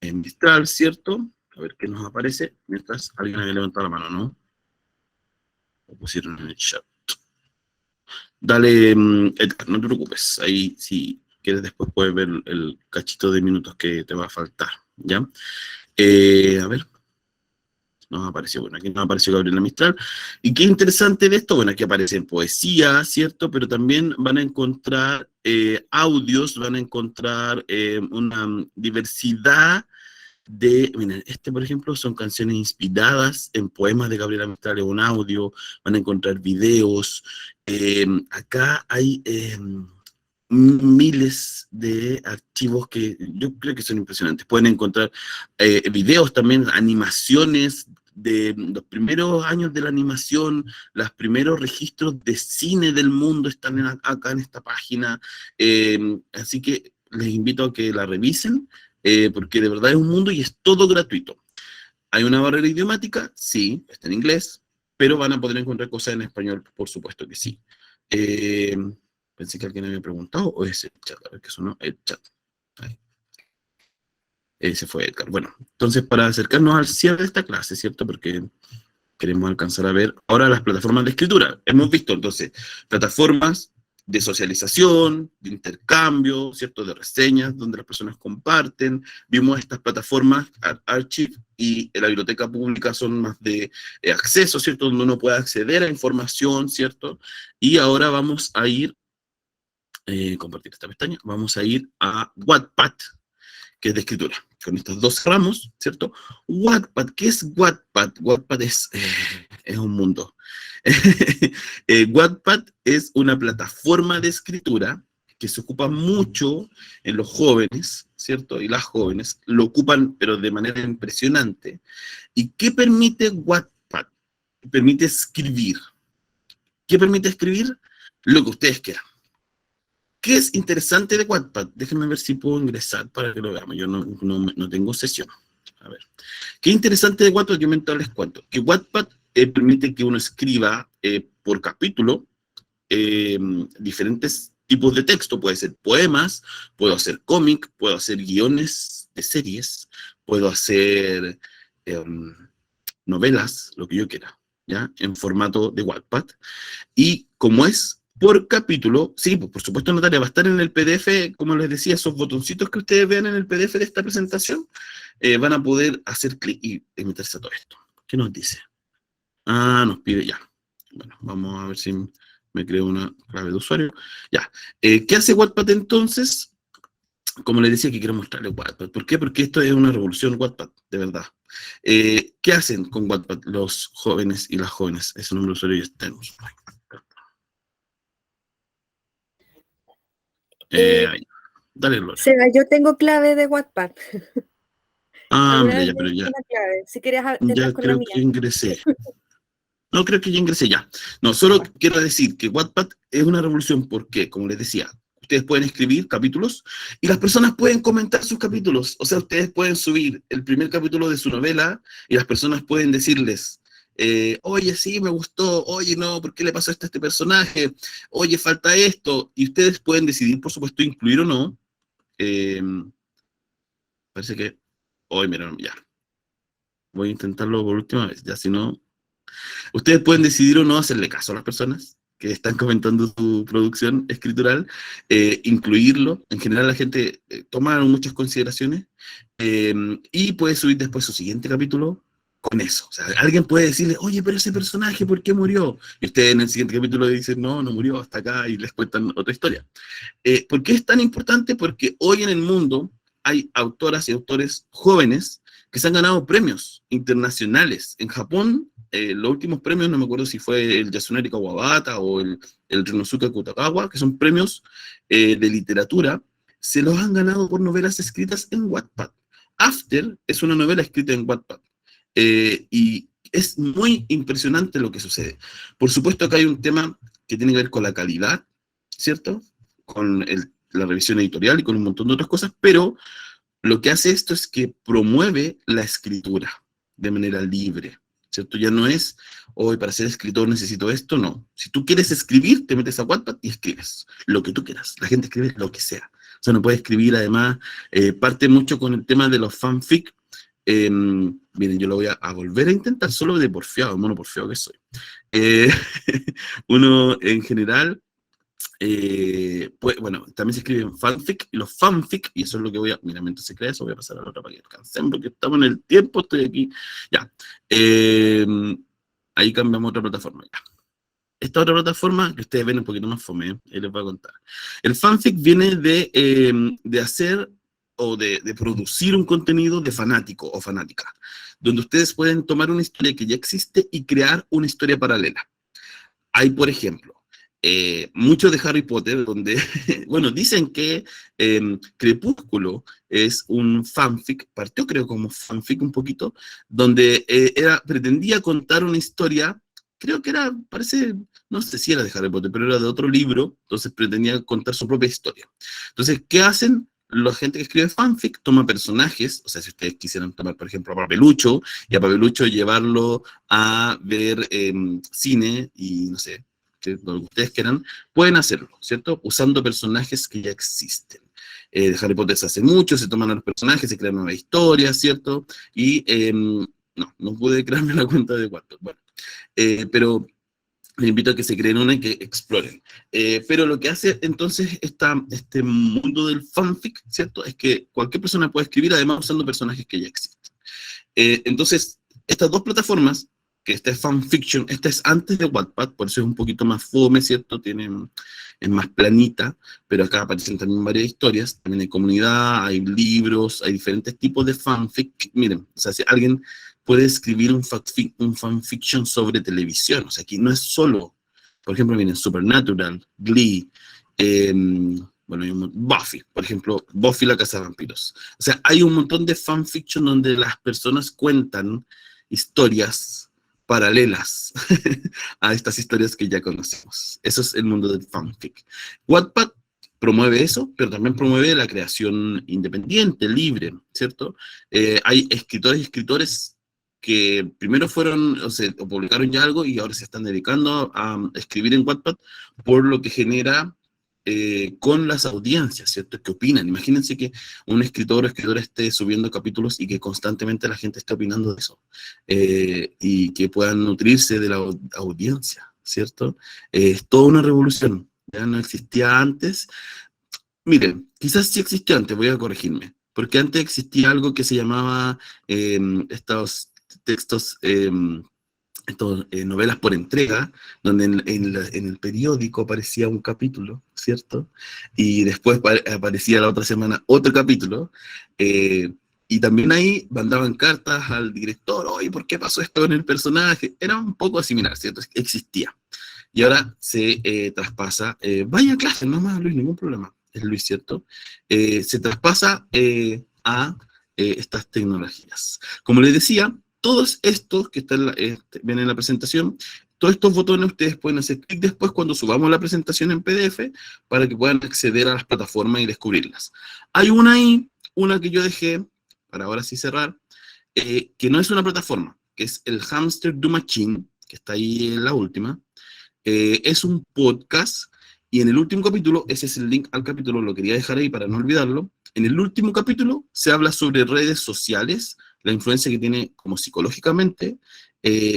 En Mistral, ¿cierto? A ver qué nos aparece, mientras alguien había levantado la mano, ¿no? Lo pusieron en el chat. Dale, Edgar, no te preocupes. Ahí, si quieres, después puedes ver el cachito de minutos que te va a faltar, ¿ya? A ver. Nos apareció, bueno, aquí nos apareció Gabriela Mistral. ¿Y qué interesante de esto? Bueno, aquí aparece poesía, ¿cierto? Pero también van a encontrar audios, van a encontrar una diversidad miren, por ejemplo, son canciones inspiradas en poemas de Gabriela Mistral, un audio, van a encontrar videos. Acá hay miles de archivos que yo creo que son impresionantes. Pueden encontrar videos también, animaciones de los primeros años de la animación, los primeros registros de cine del mundo están acá en esta página. Así que les invito a que la revisen, porque de verdad es un mundo y es todo gratuito. ¿Hay una barrera idiomática? Sí, está en inglés, pero van a poder encontrar cosas en español, por supuesto que sí. Pensé que alguien había preguntado, o es el chat, a ver qué sonó, el chat. Ahí. Ese fue Edgar. Bueno, entonces para acercarnos al cierre de esta clase, ¿cierto? Porque queremos alcanzar a ver ahora las plataformas de escritura. Hemos visto entonces plataformas de socialización, de intercambio, ¿cierto? De reseñas, donde las personas comparten. Vimos estas plataformas, Archive y la biblioteca pública son más de acceso, ¿cierto? Donde uno puede acceder a información, ¿cierto? Y ahora vamos a ir, compartir esta pestaña, vamos a ir a Wattpad, que es de escritura, con estos dos ramos, ¿cierto? Wattpad, ¿qué es Wattpad? Wattpad es un mundo. Wattpad es una plataforma de escritura que se ocupa mucho en los jóvenes, ¿cierto? Y las jóvenes lo ocupan, pero de manera impresionante. ¿Y qué permite Wattpad? Permite escribir. ¿Qué permite escribir? Lo que ustedes quieran. ¿Qué es interesante de Wattpad? Déjenme ver si puedo ingresar para que lo veamos. Yo no tengo sesión. A ver. ¿Qué interesante de Wattpad? Yo les cuento. Que Wattpad permite que uno escriba por capítulo diferentes tipos de texto. Puede ser poemas, puedo hacer cómic, puedo hacer guiones de series, puedo hacer novelas, lo que yo quiera, ¿ya? En formato de Wattpad. Y como es por capítulo, sí, pues por supuesto Natalia, va a estar en el PDF, como les decía, esos botoncitos que ustedes vean en el PDF de esta presentación, van a poder hacer clic y meterse a todo esto. ¿Qué nos dice? Ah, nos pide ya. Bueno, vamos a ver si me creo una clave de usuario. Ya. ¿Qué hace Wattpad entonces? Como les decía, que quiero mostrarles Wattpad. ¿Por qué? Porque esto es una revolución Wattpad, de verdad. ¿Qué hacen con Wattpad los jóvenes y las jóvenes? Ese nombre de usuario ya está en usuario. Ahí. Dale, Gloria. Seba, yo tengo clave de Wattpad. Ah, mira, ya, pero ya. Una clave. Si quieres, Ya con la creo mía. que ingresé. No, creo que ya ingresé ya. No, solo quiero decir que Wattpad es una revolución porque, como les decía, ustedes pueden escribir capítulos y las personas pueden comentar sus capítulos. O sea, ustedes pueden subir el primer capítulo de su novela y las personas pueden decirles, oye, sí, me gustó, oye, no, ¿por qué le pasó esto a este personaje? Oye, falta esto. Y ustedes pueden decidir, por supuesto, incluir o no. Parece que, hoy, mira, ya. Voy a intentarlo por última vez, ya si no... Ustedes pueden decidir o no hacerle caso a las personas que están comentando su producción escritural, incluirlo. En general la gente toma muchas consideraciones y puede subir después su siguiente capítulo con eso. O sea, alguien puede decirle, oye, pero ese personaje, ¿por qué murió? Y ustedes en el siguiente capítulo dicen, no murió, hasta acá, y les cuentan otra historia. ¿Por qué es tan importante? Porque hoy en el mundo hay autoras y autores jóvenes que se han ganado premios internacionales. En Japón, los últimos premios, no me acuerdo si fue el Yasunari Kawabata o el Renosuke Kutagawa, que son premios de literatura, se los han ganado por novelas escritas en Wattpad. After es una novela escrita en Wattpad. Y es muy impresionante lo que sucede. Por supuesto que hay un tema que tiene que ver con la calidad, ¿cierto? Con la revisión editorial y con un montón de otras cosas, pero lo que hace esto es que promueve la escritura de manera libre, ¿cierto? Ya no es, hoy para ser escritor necesito esto, no. Si tú quieres escribir, te metes a Wattpad y escribes lo que tú quieras. La gente escribe lo que sea. O sea, no puede escribir, además, parte mucho con el tema de los fanfic. Miren, yo lo voy a volver a intentar, solo de porfiado, mono porfiado que soy. Uno, en general... pues, bueno, también se escribe en fanfic, y los fanfic, y eso es lo que voy a, mira, mientras se crea eso, voy a pasar a la otra para que alcancen, porque estamos en el tiempo, estoy aquí, ya, ahí cambiamos a otra plataforma, ya. Esta otra plataforma, que ustedes ven un poquito más fome, les voy a contar. El fanfic viene de hacer o de producir un contenido de fanático o fanática, donde ustedes pueden tomar una historia que ya existe y crear una historia paralela. Hay, por ejemplo, mucho de Harry Potter, donde, bueno, dicen que Crepúsculo es un fanfic, partió creo como fanfic un poquito, donde pretendía contar una historia, creo que era, parece, no sé si era de Harry Potter, pero era de otro libro, entonces pretendía contar su propia historia. Entonces, ¿qué hacen? La gente que escribe fanfic toma personajes, o sea, si ustedes quisieran tomar, por ejemplo, a Papelucho, y a Papelucho llevarlo a ver cine, y no sé, que lo que ustedes quieran, pueden hacerlo, ¿cierto? Usando personajes que ya existen. De Harry Potter se hace mucho, se toman a los personajes, se crean nuevas historias, ¿cierto? Y no pude crearme la cuenta de Wattpad, bueno, pero les invito a que se creen una y que exploren. Pero lo que hace entonces este mundo del fanfic, ¿cierto? Es que cualquier persona puede escribir, además usando personajes que ya existen. Entonces, estas dos plataformas, que esta es fanfiction, esta es antes de Wattpad, por eso es un poquito más fome, ¿cierto? Es más planita, pero acá aparecen también varias historias, también hay comunidad, hay libros, hay diferentes tipos de fanfic. Miren, o sea, si alguien puede escribir un fanfiction sobre televisión, o sea, aquí no es solo, por ejemplo, miren, Supernatural, Glee, bueno, Buffy, por ejemplo, Buffy la Casa de Vampiros. O sea, hay un montón de fanfiction donde las personas cuentan historias paralelas a estas historias que ya conocemos. Eso es el mundo del fanfic. Wattpad promueve eso, pero también promueve la creación independiente, libre, ¿cierto? Hay escritores y escritores que primero fueron, o publicaron ya algo y ahora se están dedicando a escribir en Wattpad por lo que genera con las audiencias, ¿cierto? ¿Qué opinan? Imagínense que un escritor o escritora esté subiendo capítulos y que constantemente la gente esté opinando de eso, y que puedan nutrirse de la audiencia, ¿cierto? Es toda una revolución, ya no existía antes. Miren, quizás sí existía antes, voy a corregirme, porque antes existía algo que se llamaba estos textos, novelas por entrega, donde en el periódico aparecía un capítulo, ¿cierto? Y después aparecía la otra semana otro capítulo, y también ahí mandaban cartas al director, oye, ¿por qué pasó esto en el personaje? Era un poco similar, ¿cierto? Existía. Y ahora se traspasa, vaya clase, no más Luis, ningún problema, es Luis, ¿cierto? Se traspasa a estas tecnologías. Como les decía, todos estos que están ven en la presentación, todos estos botones ustedes pueden hacer clic después cuando subamos la presentación en PDF para que puedan acceder a las plataformas y descubrirlas. Hay una ahí, una que yo dejé, para ahora sí cerrar, que no es una plataforma, que es el Hamster Do Machine, que está ahí en la última. Es un podcast y en el último capítulo, ese es el link al capítulo, lo quería dejar ahí para no olvidarlo. En el último capítulo se habla sobre redes sociales, la influencia que tiene como psicológicamente,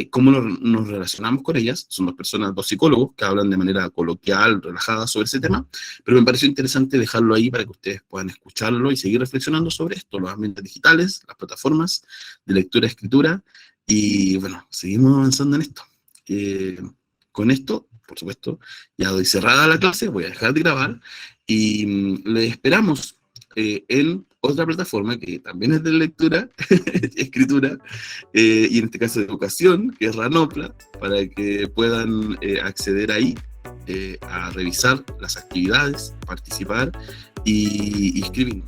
cómo nos relacionamos con ellas. Son dos psicólogos que hablan de manera coloquial, relajada sobre ese tema, pero me pareció interesante dejarlo ahí para que ustedes puedan escucharlo y seguir reflexionando sobre esto, los ambientes digitales, las plataformas de lectura y escritura, y bueno, seguimos avanzando en esto. Con esto, por supuesto, ya doy cerrada la clase, voy a dejar de grabar, y les esperamos en otra plataforma que también es de lectura, escritura, y en este caso de educación, que es Ranopla, para que puedan acceder ahí a revisar las actividades, participar y escribir.